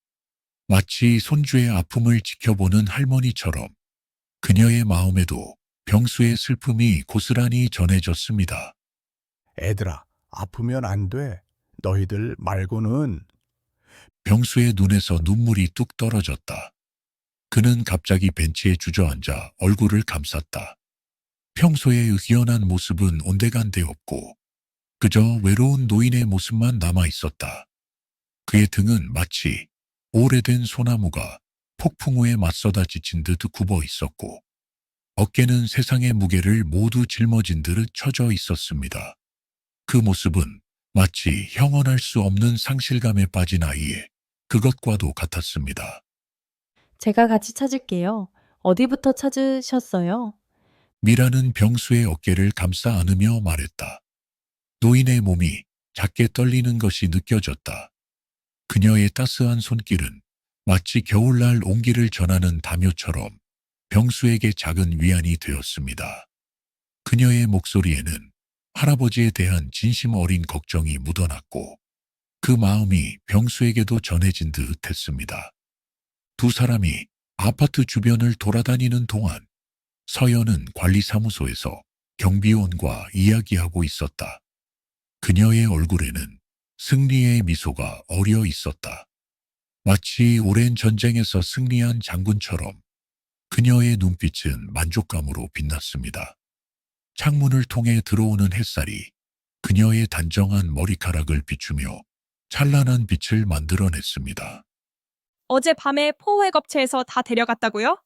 Speaker 2: 마치 손주의 아픔을 지켜보는 할머니처럼 그녀의 마음에도 병수의 슬픔이 고스란히 전해졌습니다.
Speaker 3: 애들아, 아프면 안 돼. 너희들 말고는.
Speaker 2: 병수의 눈에서 눈물이 뚝 떨어졌다. 그는 갑자기 벤치에 주저앉아 얼굴을 감쌌다. 평소의 의연한 모습은 온데간데 없고 그저 외로운 노인의 모습만 남아 있었다. 그의 등은 마치 오래된 소나무가 폭풍 후에 맞서다 지친 듯 굽어 있었고 어깨는 세상의 무게를 모두 짊어진 듯 처져 있었습니다. 그 모습은 마치 형언할 수 없는 상실감에 빠진 아이의 그것과도 같았습니다.
Speaker 9: 제가 같이 찾을게요. 어디부터 찾으셨어요?
Speaker 2: 미라는 병수의 어깨를 감싸 안으며 말했다. 노인의 몸이 작게 떨리는 것이 느껴졌다. 그녀의 따스한 손길은 마치 겨울날 온기를 전하는 담요처럼 병수에게 작은 위안이 되었습니다. 그녀의 목소리에는 할아버지에 대한 진심 어린 걱정이 묻어났고 그 마음이 병수에게도 전해진 듯 했습니다. 두 사람이 아파트 주변을 돌아다니는 동안 서연은 관리사무소에서 경비원과 이야기하고 있었다. 그녀의 얼굴에는 승리의 미소가 어려 있었다. 마치 오랜 전쟁에서 승리한 장군처럼 그녀의 눈빛은 만족감으로 빛났습니다. 창문을 통해 들어오는 햇살이 그녀의 단정한 머리카락을 비추며 찬란한 빛을 만들어냈습니다.
Speaker 1: 어제 밤에 포획업체에서 다 데려갔다고요?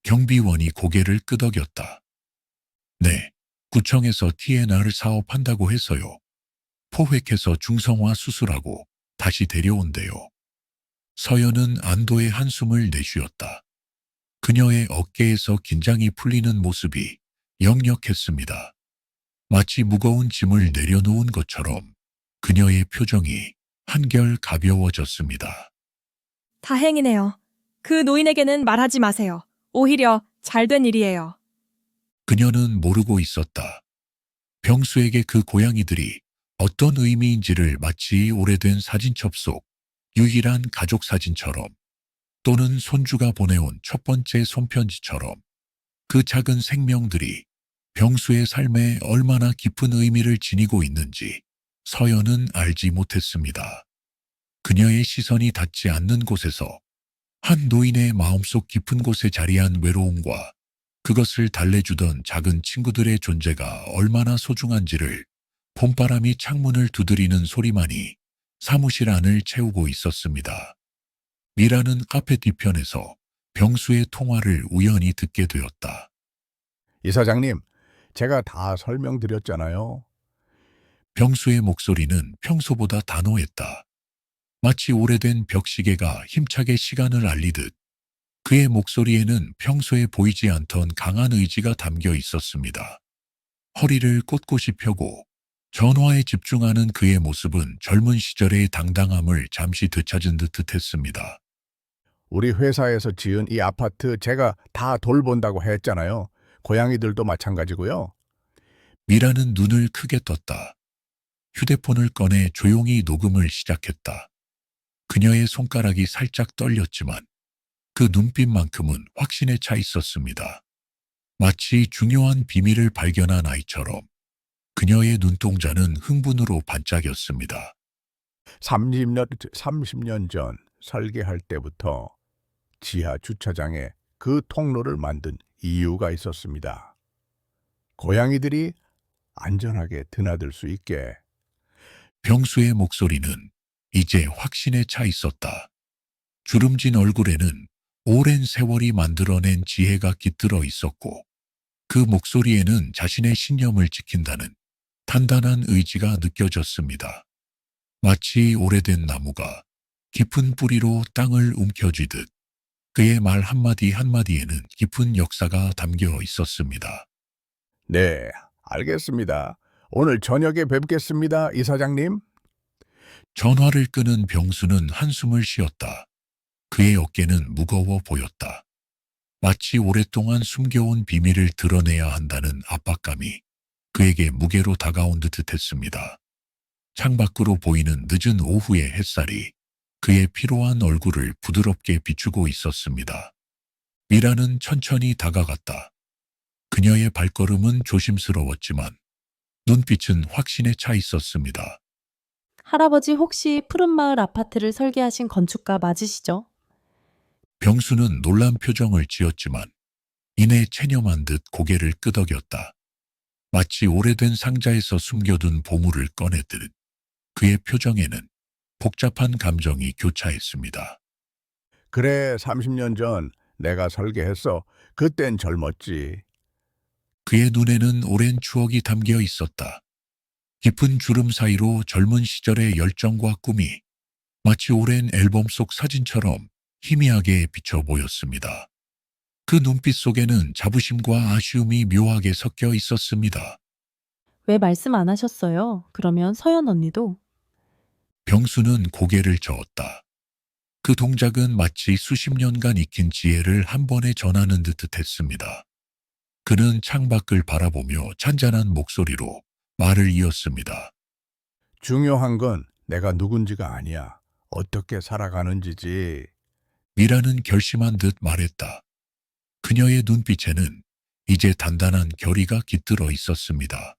Speaker 2: 경비원이 고개를 끄덕였다. 네, 구청에서 TNR 사업한다고 해서요. 포획해서 중성화 수술하고 다시 데려온대요. 서연은 안도의 한숨을 내쉬었다. 그녀의 어깨에서 긴장이 풀리는 모습이 역력했습니다. 마치 무거운 짐을 내려놓은 것처럼 그녀의 표정이 한결 가벼워졌습니다.
Speaker 1: 다행이네요. 그 노인에게는 말하지 마세요. 오히려 잘된 일이에요.
Speaker 2: 그녀는 모르고 있었다. 병수에게 그 고양이들이 어떤 의미인지를 마치 오래된 사진첩 속 유일한 가족 사진처럼 또는 손주가 보내온 첫 번째 손편지처럼 그 작은 생명들이 병수의 삶에 얼마나 깊은 의미를 지니고 있는지 서연은 알지 못했습니다. 그녀의 시선이 닿지 않는 곳에서 한 노인의 마음속 깊은 곳에 자리한 외로움과 그것을 달래주던 작은 친구들의 존재가 얼마나 소중한지를 봄바람이 창문을 두드리는 소리만이 사무실 안을 채우고 있었습니다. 미라는 카페 뒤편에서 병수의 통화를 우연히 듣게 되었다.
Speaker 3: 이사장님, 제가 다 설명드렸잖아요.
Speaker 2: 병수의 목소리는 평소보다 단호했다. 마치 오래된 벽시계가 힘차게 시간을 알리듯 그의 목소리에는 평소에 보이지 않던 강한 의지가 담겨 있었습니다. 허리를 꼿꼿이 펴고 전화에 집중하는 그의 모습은 젊은 시절의 당당함을 잠시 되찾은 듯 했습니다.
Speaker 3: 우리 회사에서 지은 이 아파트 제가 다 돌본다고 했잖아요. 고양이들도 마찬가지고요.
Speaker 2: 미라는 눈을 크게 떴다. 휴대폰을 꺼내 조용히 녹음을 시작했다. 그녀의 손가락이 살짝 떨렸지만 그 눈빛만큼은 확신에 차 있었습니다. 마치 중요한 비밀을 발견한 아이처럼 그녀의 눈동자는 흥분으로 반짝였습니다.
Speaker 3: 30년 전 설계할 때부터 지하 주차장에 그 통로를 만든 이유가 있었습니다. 고양이들이 안전하게 드나들 수 있게.
Speaker 2: 병수의 목소리는 이제 확신에 차 있었다. 주름진 얼굴에는 오랜 세월이 만들어낸 지혜가 깃들어 있었고 그 목소리에는 자신의 신념을 지킨다는 단단한 의지가 느껴졌습니다. 마치 오래된 나무가 깊은 뿌리로 땅을 움켜쥐듯 그의 말 한마디 한마디에는 깊은 역사가 담겨 있었습니다.
Speaker 3: 네, 알겠습니다. 오늘 저녁에 뵙겠습니다, 이사장님.
Speaker 2: 전화를 끄는 병수는 한숨을 쉬었다. 그의 어깨는 무거워 보였다. 마치 오랫동안 숨겨온 비밀을 드러내야 한다는 압박감이 그에게 무게로 다가온 듯 했습니다. 창밖으로 보이는 늦은 오후의 햇살이 그의 피로한 얼굴을 부드럽게 비추고 있었습니다. 미라는 천천히 다가갔다. 그녀의 발걸음은 조심스러웠지만 눈빛은 확신에 차 있었습니다.
Speaker 9: 할아버지 혹시 푸른마을 아파트를 설계하신 건축가 맞으시죠?
Speaker 2: 병수는 놀란 표정을 지었지만 이내 체념한 듯 고개를 끄덕였다. 마치 오래된 상자에서 숨겨둔 보물을 꺼내듯 그의 표정에는 복잡한 감정이 교차했습니다.
Speaker 3: 그래, 30년 전 내가 설계했어. 그땐 젊었지.
Speaker 2: 그의 눈에는 오랜 추억이 담겨 있었다. 깊은 주름 사이로 젊은 시절의 열정과 꿈이 마치 오랜 앨범 속 사진처럼 희미하게 비쳐 보였습니다. 그 눈빛 속에는 자부심과 아쉬움이 묘하게 섞여 있었습니다.
Speaker 9: 왜 말씀 안 하셨어요? 그러면 서연 언니도.
Speaker 2: 병수는 고개를 저었다. 그 동작은 마치 수십 년간 익힌 지혜를 한 번에 전하는 듯 했습니다. 그는 창밖을 바라보며 잔잔한 목소리로 말을 이었습니다.
Speaker 3: 중요한 건 내가 누군지가 아니야. 어떻게 살아가는지지.
Speaker 2: 미라는 결심한 듯 말했다. 그녀의 눈빛에는 이제 단단한 결의가 깃들어 있었습니다.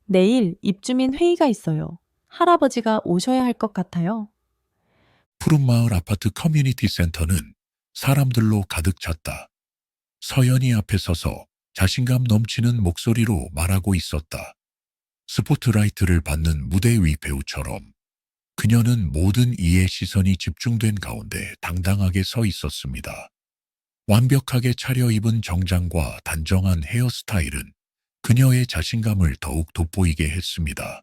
Speaker 9: 내일 입주민 회의가 있어요. 할아버지가 오셔야 할 것 같아요.
Speaker 2: 푸른마을 아파트 커뮤니티 센터는 사람들로 가득 찼다. 서연이 앞에 서서 자신감 넘치는 목소리로 말하고 있었다. 스포트라이트를 받는 무대 위 배우처럼 그녀는 모든 이의 시선이 집중된 가운데 당당하게 서 있었습니다. 완벽하게 차려입은 정장과 단정한 헤어스타일은 그녀의 자신감을 더욱 돋보이게 했습니다.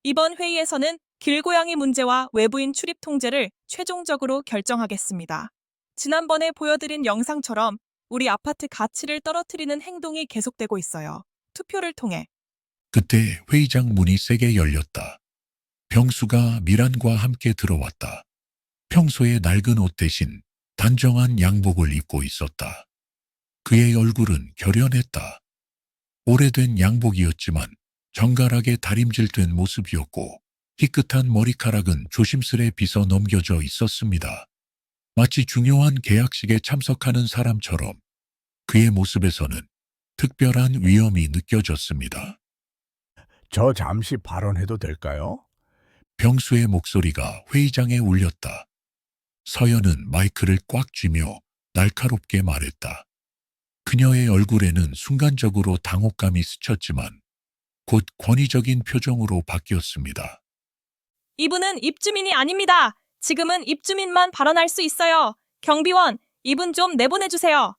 Speaker 1: 이번 회의에서는 길고양이 문제와 외부인 출입 통제를 최종적으로 결정하겠습니다. 지난번에 보여드린 영상처럼 우리 아파트 가치를 떨어뜨리는 행동이 계속되고 있어요. 투표를 통해.
Speaker 2: 그때 회의장 문이 세게 열렸다. 병수가 미란과 함께 들어왔다. 평소의 낡은 옷 대신 단정한 양복을 입고 있었다. 그의 얼굴은 결연했다. 오래된 양복이었지만 정갈하게 다림질된 모습이었고 희끗한 머리카락은 조심스레 빗어 넘겨져 있었습니다. 마치 중요한 계약식에 참석하는 사람처럼 그의 모습에서는 특별한 위엄이 느껴졌습니다.
Speaker 3: 저 잠시 발언해도 될까요?
Speaker 2: 병수의 목소리가 회의장에 울렸다. 서연은 마이크를 꽉 쥐며 날카롭게 말했다. 그녀의 얼굴에는 순간적으로 당혹감이 스쳤지만 곧 권위적인 표정으로 바뀌었습니다.
Speaker 1: 이분은 입주민이 아닙니다. 지금은 입주민만 발언할 수 있어요. 경비원, 이분 좀 내보내주세요.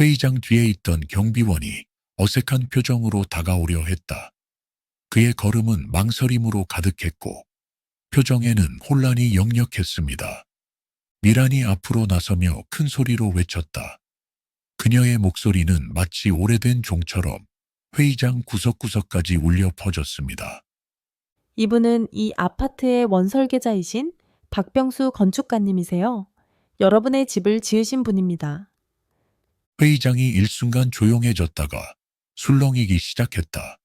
Speaker 2: 회의장 뒤에 있던 경비원이 어색한 표정으로 다가오려 했다. 그의 걸음은 망설임으로 가득했고 표정에는 혼란이 역력했습니다. 미란이 앞으로 나서며 큰 소리로 외쳤다. 그녀의 목소리는 마치 오래된 종처럼 회의장 구석구석까지 울려 퍼졌습니다.
Speaker 9: 이분은 이 아파트의 원설계자이신 박병수 건축가님이세요. 여러분의 집을 지으신 분입니다.
Speaker 2: 회의장이 일순간 조용해졌다가 술렁이기 시작했다.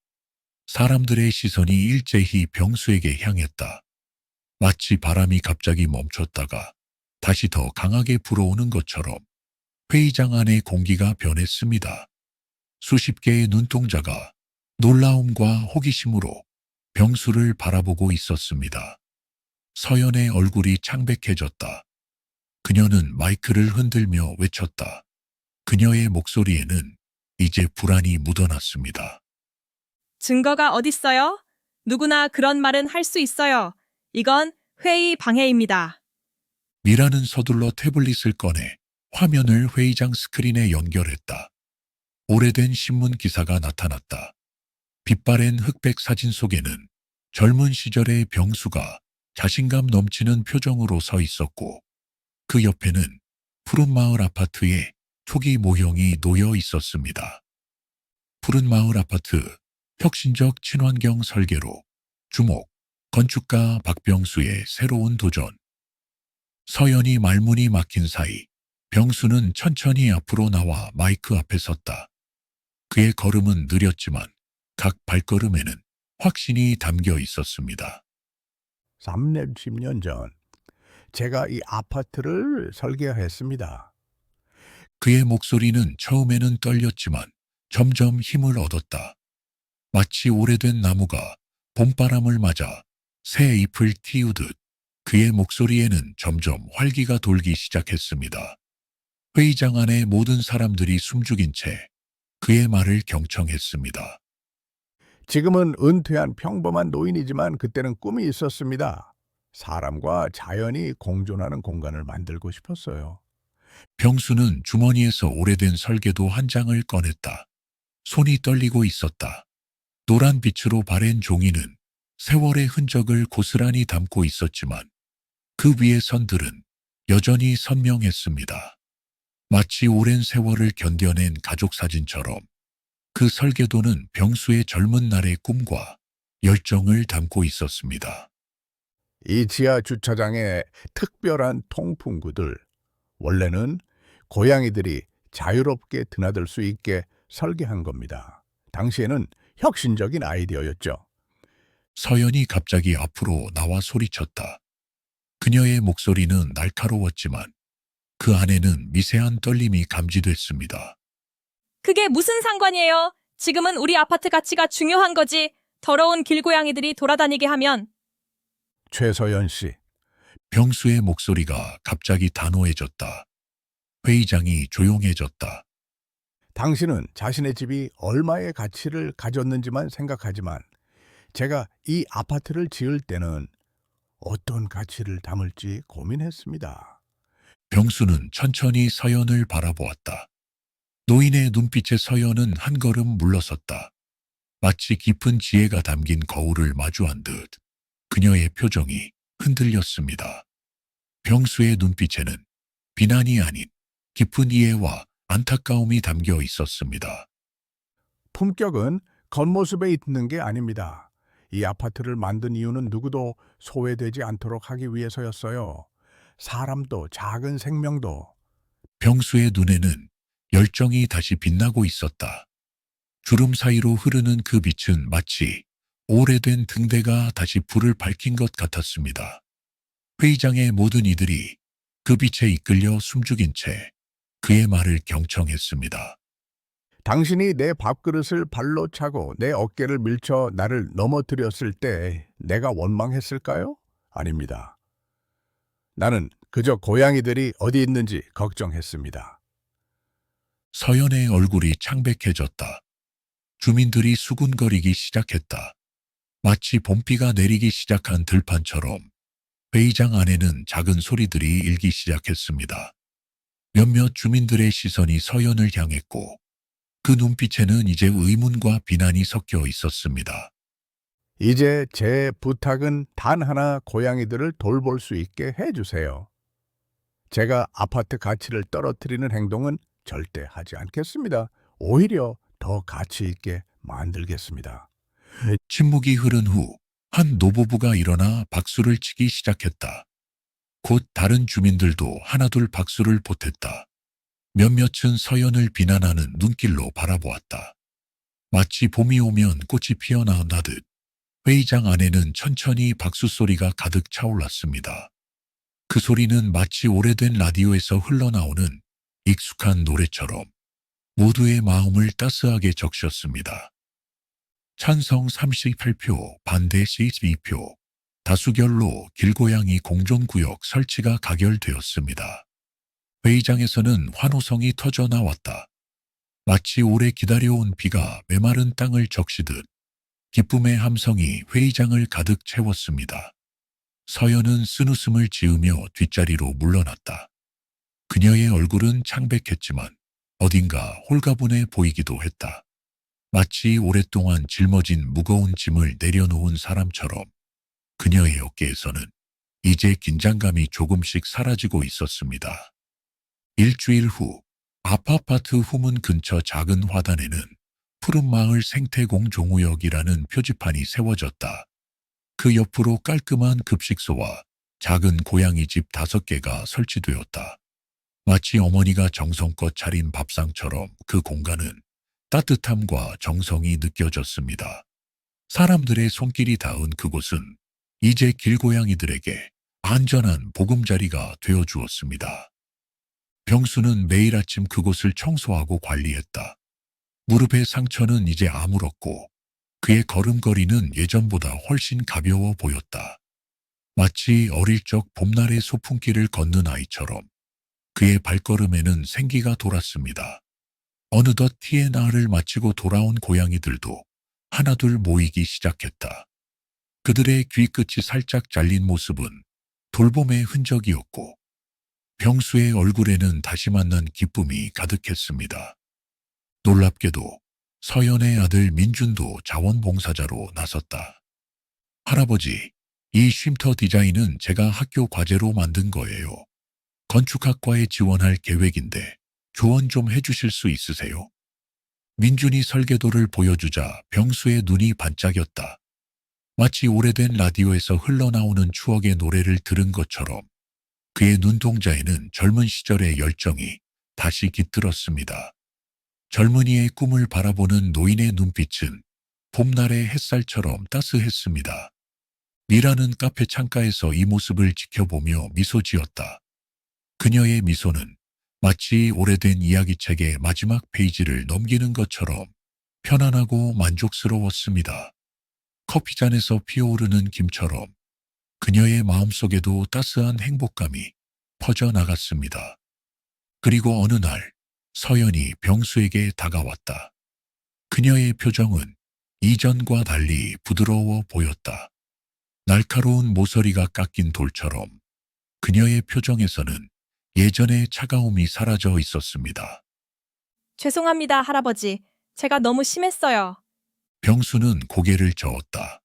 Speaker 2: 사람들의 시선이 일제히 병수에게 향했다. 마치 바람이 갑자기 멈췄다가 다시 더 강하게 불어오는 것처럼 회의장 안의 공기가 변했습니다. 수십 개의 눈동자가 놀라움과 호기심으로 병수를 바라보고 있었습니다. 서연의 얼굴이 창백해졌다. 그녀는 마이크를 흔들며 외쳤다. 그녀의 목소리에는 이제 불안이 묻어났습니다.
Speaker 1: 증거가 어딨어요? 누구나 그런 말은 할 수 있어요. 이건 회의 방해입니다.
Speaker 2: 미라는 서둘러 태블릿을 꺼내 화면을 회의장 스크린에 연결했다. 오래된 신문 기사가 나타났다. 빛바랜 흑백 사진 속에는 젊은 시절의 병수가 자신감 넘치는 표정으로 서 있었고 그 옆에는 푸른마을 아파트의 초기 모형이 놓여 있었습니다. 푸른마을 아파트, 혁신적 친환경 설계로 주목, 건축가 박병수의 새로운 도전. 서연이 말문이 막힌 사이 병수는 천천히 앞으로 나와 마이크 앞에 섰다. 그의 걸음은 느렸지만 각 발걸음에는 확신이 담겨 있었습니다.
Speaker 3: 3년, 10년 전 제가 이 아파트를 설계했습니다.
Speaker 2: 그의 목소리는 처음에는 떨렸지만 점점 힘을 얻었다. 마치 오래된 나무가 봄바람을 맞아 새 잎을 틔우듯 그의 목소리에는 점점 활기가 돌기 시작했습니다. 회의장 안의 모든 사람들이 숨죽인 채 그의 말을 경청했습니다.
Speaker 3: 지금은 은퇴한 평범한 노인이지만 그때는 꿈이 있었습니다. 사람과 자연이 공존하는 공간을 만들고 싶었어요.
Speaker 2: 병수는 주머니에서 오래된 설계도 한 장을 꺼냈다. 손이 떨리고 있었다. 노란 빛으로 바랜 종이는 세월의 흔적을 고스란히 담고 있었지만 그 위의 선들은 여전히 선명했습니다. 마치 오랜 세월을 견뎌낸 가족 사진처럼 그 설계도는 병수의 젊은 날의 꿈과 열정을 담고 있었습니다.
Speaker 3: 이 지하 주차장의 특별한 통풍구들, 원래는 고양이들이 자유롭게 드나들 수 있게 설계한 겁니다. 당시에는 혁신적인 아이디어였죠.
Speaker 2: 서연이 갑자기 앞으로 나와 소리쳤다. 그녀의 목소리는 날카로웠지만 그 안에는 미세한 떨림이 감지됐습니다.
Speaker 1: 그게 무슨 상관이에요? 지금은 우리 아파트 가치가 중요한 거지. 더러운 길고양이들이 돌아다니게 하면.
Speaker 3: 최서연 씨,
Speaker 2: 병수의 목소리가 갑자기 단호해졌다. 회의장이 조용해졌다.
Speaker 3: 당신은 자신의 집이 얼마의 가치를 가졌는지만 생각하지만 제가 이 아파트를 지을 때는 어떤 가치를 담을지 고민했습니다.
Speaker 2: 병수는 천천히 서연을 바라보았다. 노인의 눈빛에 서연은 한 걸음 물러섰다. 마치 깊은 지혜가 담긴 거울을 마주한 듯 그녀의 표정이 흔들렸습니다. 병수의 눈빛에는 비난이 아닌 깊은 이해와 안타까움이 담겨 있었습니다.
Speaker 3: 품격은 겉모습에 있는 게 아닙니다. 이 아파트를 만든 이유는 누구도 소외되지 않도록 하기 위해서였어요. 사람도 작은 생명도.
Speaker 2: 병수의 눈에는 열정이 다시 빛나고 있었다. 주름 사이로 흐르는 그 빛은 마치 오래된 등대가 다시 불을 밝힌 것 같았습니다. 회의장의 모든 이들이 그 빛에 이끌려 숨죽인 채 그의 말을 경청했습니다.
Speaker 3: 당신이 내 밥그릇을 발로 차고 내 어깨를 밀쳐 나를 넘어뜨렸을 때 내가 원망했을까요? 아닙니다. 나는 그저 고양이들이 어디 있는지 걱정했습니다.
Speaker 2: 서연의 얼굴이 창백해졌다. 주민들이 수군거리기 시작했다. 마치 봄비가 내리기 시작한 들판처럼 회의장 안에는 작은 소리들이 일기 시작했습니다. 몇몇 주민들의 시선이 서연을 향했고 그 눈빛에는 이제 의문과 비난이 섞여 있었습니다.
Speaker 3: 이제 제 부탁은 단 하나 고양이들을 돌볼 수 있게 해주세요. 제가 아파트 가치를 떨어뜨리는 행동은 절대 하지 않겠습니다. 오히려 더 가치 있게 만들겠습니다.
Speaker 2: 침묵이 흐른 후 한 노부부가 일어나 박수를 치기 시작했다. 곧 다른 주민들도 하나둘 박수를 보탰다. 몇몇은 서연을 비난하는 눈길로 바라보았다. 마치 봄이 오면 꽃이 피어나듯 회의장 안에는 천천히 박수 소리가 가득 차올랐습니다. 그 소리는 마치 오래된 라디오에서 흘러나오는 익숙한 노래처럼 모두의 마음을 따스하게 적셨습니다. 찬성 38표, 반대 12표, 다수결로 길고양이 공존구역 설치가 가결되었습니다. 회의장에서는 환호성이 터져 나왔다. 마치 오래 기다려온 비가 메마른 땅을 적시듯 기쁨의 함성이 회의장을 가득 채웠습니다. 서연은 쓴웃음을 지으며 뒷자리로 물러났다. 그녀의 얼굴은 창백했지만 어딘가 홀가분해 보이기도 했다. 마치 오랫동안 짊어진 무거운 짐을 내려놓은 사람처럼 그녀의 어깨에서는 이제 긴장감이 조금씩 사라지고 있었습니다. 일주일 후 아파트 후문 근처 작은 화단에는 푸른마을 생태공종구역이라는 표지판이 세워졌다. 그 옆으로 깔끔한 급식소와 작은 고양이 집 5개가 설치되었다. 마치 어머니가 정성껏 차린 밥상처럼 그 공간은 따뜻함과 정성이 느껴졌습니다. 사람들의 손길이 닿은 그곳은 이제 길고양이들에게 안전한 보금자리가 되어주었습니다. 병수는 매일 아침 그곳을 청소하고 관리했다. 무릎의 상처는 이제 아물었고 그의 걸음걸이는 예전보다 훨씬 가벼워 보였다. 마치 어릴 적 봄날의 소풍길을 걷는 아이처럼 그의 발걸음에는 생기가 돌았습니다. 어느덧 T&R을 마치고 돌아온 고양이들도 하나둘 모이기 시작했다. 그들의 귀끝이 살짝 잘린 모습은 돌봄의 흔적이었고 병수의 얼굴에는 다시 만난 기쁨이 가득했습니다. 놀랍게도 서연의 아들 민준도 자원봉사자로 나섰다. 할아버지, 이 쉼터 디자인은 제가 학교 과제로 만든 거예요. 건축학과에 지원할 계획인데 조언 좀 해주실 수 있으세요? 민준이 설계도를 보여주자 병수의 눈이 반짝였다. 마치 오래된 라디오에서 흘러나오는 추억의 노래를 들은 것처럼 그의 눈동자에는 젊은 시절의 열정이 다시 깃들었습니다. 젊은이의 꿈을 바라보는 노인의 눈빛은 봄날의 햇살처럼 따스했습니다. 미라는 카페 창가에서 이 모습을 지켜보며 미소 지었다. 그녀의 미소는 마치 오래된 이야기책의 마지막 페이지를 넘기는 것처럼 편안하고 만족스러웠습니다. 커피잔에서 피어오르는 김처럼 그녀의 마음속에도 따스한 행복감이 퍼져나갔습니다. 그리고 어느 날 서연이 병수에게 다가왔다. 그녀의 표정은 이전과 달리 부드러워 보였다. 날카로운 모서리가 깎인 돌처럼 그녀의 표정에서는 예전의 차가움이 사라져 있었습니다.
Speaker 1: 죄송합니다, 할아버지. 제가 너무 심했어요.
Speaker 2: 병수는 고개를 저었다.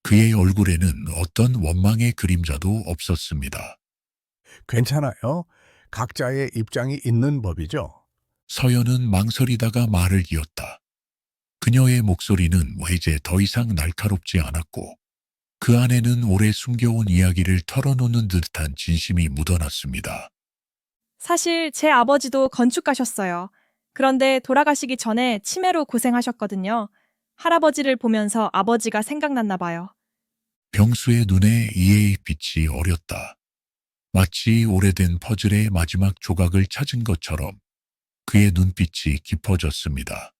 Speaker 2: 그의 얼굴에는 어떤 원망의 그림자도 없었습니다.
Speaker 3: 괜찮아요. 각자의 입장이 있는 법이죠.
Speaker 2: 서연은 망설이다가 말을 이었다. 그녀의 목소리는 이제 더 이상 날카롭지 않았고 그 안에는 오래 숨겨온 이야기를 털어놓는 듯한 진심이 묻어났습니다.
Speaker 1: 사실 제 아버지도 건축가셨어요. 그런데 돌아가시기 전에 치매로 고생하셨거든요. 할아버지를 보면서 아버지가 생각났나 봐요.
Speaker 2: 병수의 눈에 이해의 빛이 어렸다. 마치 오래된 퍼즐의 마지막 조각을 찾은 것처럼 그의 눈빛이 깊어졌습니다.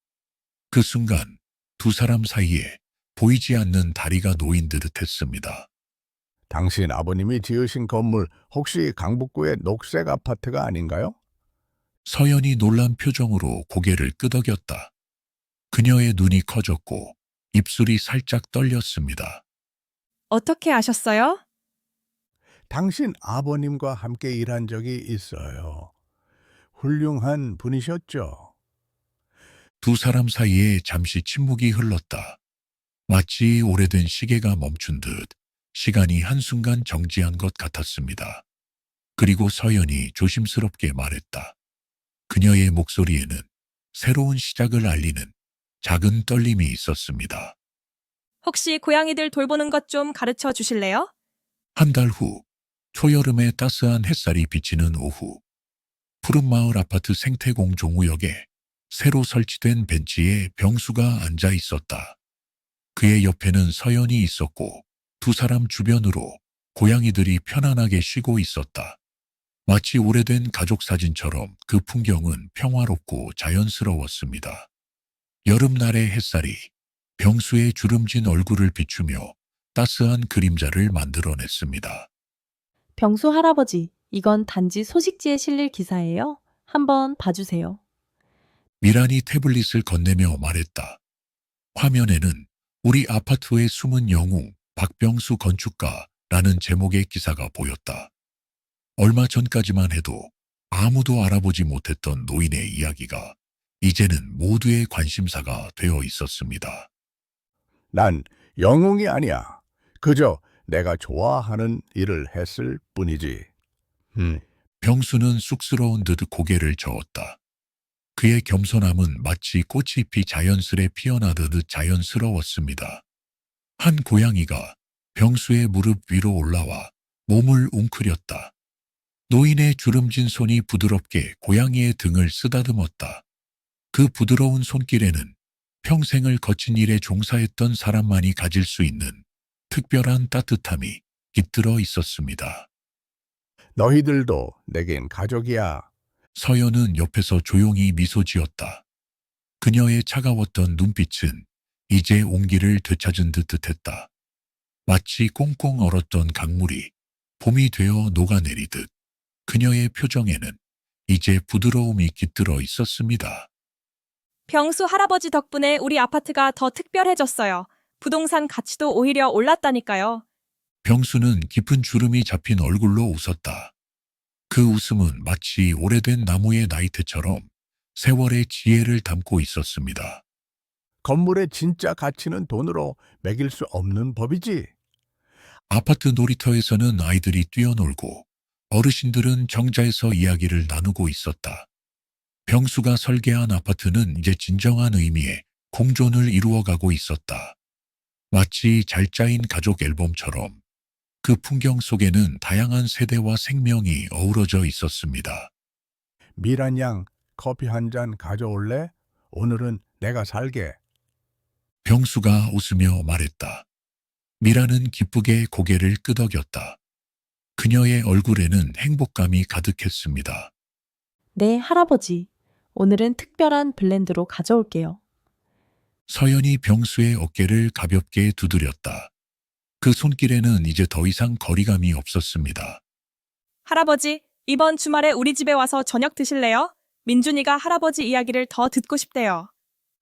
Speaker 2: 그 순간 두 사람 사이에 보이지 않는 다리가 놓인 듯 했습니다.
Speaker 3: 당신 아버님이 지으신 건물 혹시 강북구의 녹색 아파트가 아닌가요?
Speaker 2: 서연이 놀란 표정으로 고개를 끄덕였다. 그녀의 눈이 커졌고 입술이 살짝 떨렸습니다.
Speaker 1: 어떻게 아셨어요?
Speaker 3: 당신 아버님과 함께 일한 적이 있어요. 훌륭한 분이셨죠?
Speaker 2: 두 사람 사이에 잠시 침묵이 흘렀다. 마치 오래된 시계가 멈춘 듯 시간이 한순간 정지한 것 같았습니다. 그리고 서연이 조심스럽게 말했다. 그녀의 목소리에는 새로운 시작을 알리는 작은 떨림이 있었습니다.
Speaker 1: 혹시 고양이들 돌보는 것 좀 가르쳐 주실래요?
Speaker 2: 한 달 후, 초여름의 따스한 햇살이 비치는 오후, 푸른마을 아파트 생태공 종우역에 새로 설치된 벤치에 병수가 앉아 있었다. 그의 옆에는 서연이 있었고 두 사람 주변으로 고양이들이 편안하게 쉬고 있었다. 마치 오래된 가족 사진처럼 그 풍경은 평화롭고 자연스러웠습니다. 여름날의 햇살이 병수의 주름진 얼굴을 비추며 따스한 그림자를 만들어냈습니다.
Speaker 9: 병수 할아버지, 이건 단지 소식지에 실릴 기사예요. 한번 봐주세요.
Speaker 2: 미란이 태블릿을 건네며 말했다. 화면에는 우리 아파트의 숨은 영웅 박병수 건축가라는 제목의 기사가 보였다. 얼마 전까지만 해도 아무도 알아보지 못했던 노인의 이야기가 이제는 모두의 관심사가 되어 있었습니다.
Speaker 3: 난 영웅이 아니야. 그저 내가 좋아하는 일을 했을 뿐이지.
Speaker 2: 병수는 쑥스러운 듯 고개를 저었다. 그의 겸손함은 마치 꽃잎이 자연스레 피어나듯 자연스러웠습니다. 한 고양이가 병수의 무릎 위로 올라와 몸을 웅크렸다. 노인의 주름진 손이 부드럽게 고양이의 등을 쓰다듬었다. 그 부드러운 손길에는 평생을 거친 일에 종사했던 사람만이 가질 수 있는 특별한 따뜻함이 깃들어 있었습니다.
Speaker 3: 너희들도 내겐 가족이야.
Speaker 2: 서연은 옆에서 조용히 미소 지었다. 그녀의 차가웠던 눈빛은 이제 온기를 되찾은 듯했다. 마치 꽁꽁 얼었던 강물이 봄이 되어 녹아내리듯 그녀의 표정에는 이제 부드러움이 깃들어 있었습니다.
Speaker 1: 병수 할아버지 덕분에 우리 아파트가 더 특별해졌어요. 부동산 가치도 오히려 올랐다니까요.
Speaker 2: 병수는 깊은 주름이 잡힌 얼굴로 웃었다. 그 웃음은 마치 오래된 나무의 나이테처럼 세월의 지혜를 담고 있었습니다.
Speaker 3: 건물의 진짜 가치는 돈으로 매길 수 없는 법이지.
Speaker 2: 아파트 놀이터에서는 아이들이 뛰어놀고 어르신들은 정자에서 이야기를 나누고 있었다. 병수가 설계한 아파트는 이제 진정한 의미의 공존을 이루어가고 있었다. 마치 잘 짜인 가족 앨범처럼 그 풍경 속에는 다양한 세대와 생명이 어우러져 있었습니다.
Speaker 3: 미란 양, 커피 한 잔 가져올래? 오늘은 내가 살게.
Speaker 2: 병수가 웃으며 말했다. 미라는 기쁘게 고개를 끄덕였다. 그녀의 얼굴에는 행복감이 가득했습니다.
Speaker 9: 네, 할아버지. 오늘은 특별한 블렌드로 가져올게요.
Speaker 2: 서연이 병수의 어깨를 가볍게 두드렸다. 그 손길에는 이제 더 이상 거리감이 없었습니다.
Speaker 1: 할아버지, 이번 주말에 우리 집에 와서 저녁 드실래요? 민준이가 할아버지 이야기를 더 듣고 싶대요.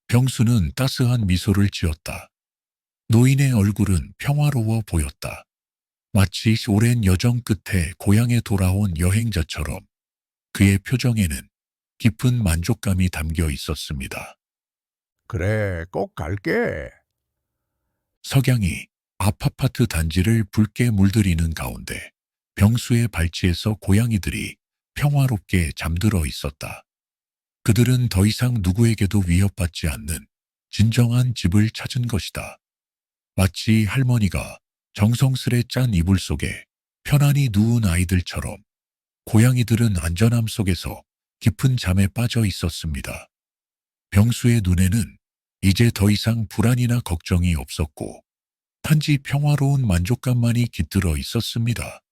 Speaker 2: 병수는 따스한 미소를 지었다. 노인의 얼굴은 평화로워 보였다. 마치 오랜 여정 끝에 고향에 돌아온 여행자처럼 그의 표정에는 깊은 만족감이 담겨 있었습니다.
Speaker 3: 그래, 꼭 갈게.
Speaker 2: 석양이 앞 아파트 단지를 붉게 물들이는 가운데 병수의 발치에서 고양이들이 평화롭게 잠들어 있었다. 그들은 더 이상 누구에게도 위협받지 않는 진정한 집을 찾은 것이다. 마치 할머니가 정성스레 짠 이불 속에 편안히 누운 아이들처럼 고양이들은 안전함 속에서 깊은 잠에 빠져 있었습니다. 병수의 눈에는 이제 더 이상 불안이나 걱정이 없었고 단지 평화로운 만족감만이 깃들어 있었습니다.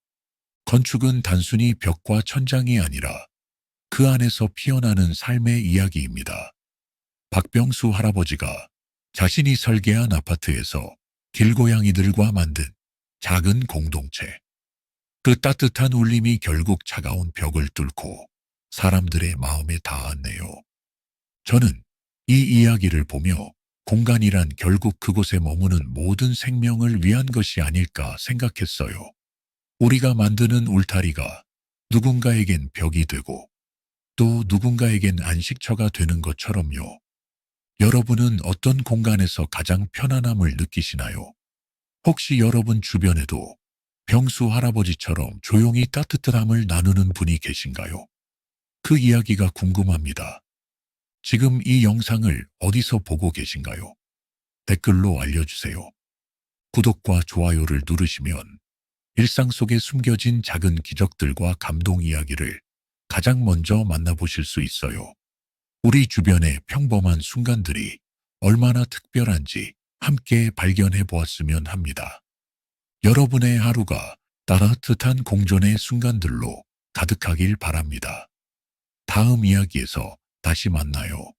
Speaker 2: 건축은 단순히 벽과 천장이 아니라 그 안에서 피어나는 삶의 이야기입니다. 박병수 할아버지가 자신이 설계한 아파트에서 길고양이들과 만든 작은 공동체. 그 따뜻한 울림이 결국 차가운 벽을 뚫고 사람들의 마음에 닿았네요. 저는 이 이야기를 보며 공간이란 결국 그곳에 머무는 모든 생명을 위한 것이 아닐까 생각했어요. 우리가 만드는 울타리가 누군가에겐 벽이 되고 또 누군가에겐 안식처가 되는 것처럼요. 여러분은 어떤 공간에서 가장 편안함을 느끼시나요? 혹시 여러분 주변에도 병수 할아버지처럼 조용히 따뜻함을 나누는 분이 계신가요? 그 이야기가 궁금합니다. 지금 이 영상을 어디서 보고 계신가요? 댓글로 알려주세요. 구독과 좋아요를 누르시면 일상 속에 숨겨진 작은 기적들과 감동 이야기를 가장 먼저 만나보실 수 있어요. 우리 주변의 평범한 순간들이 얼마나 특별한지 함께 발견해 보았으면 합니다. 여러분의 하루가 따뜻한 공존의 순간들로 가득하길 바랍니다. 다음 이야기에서 다시 만나요.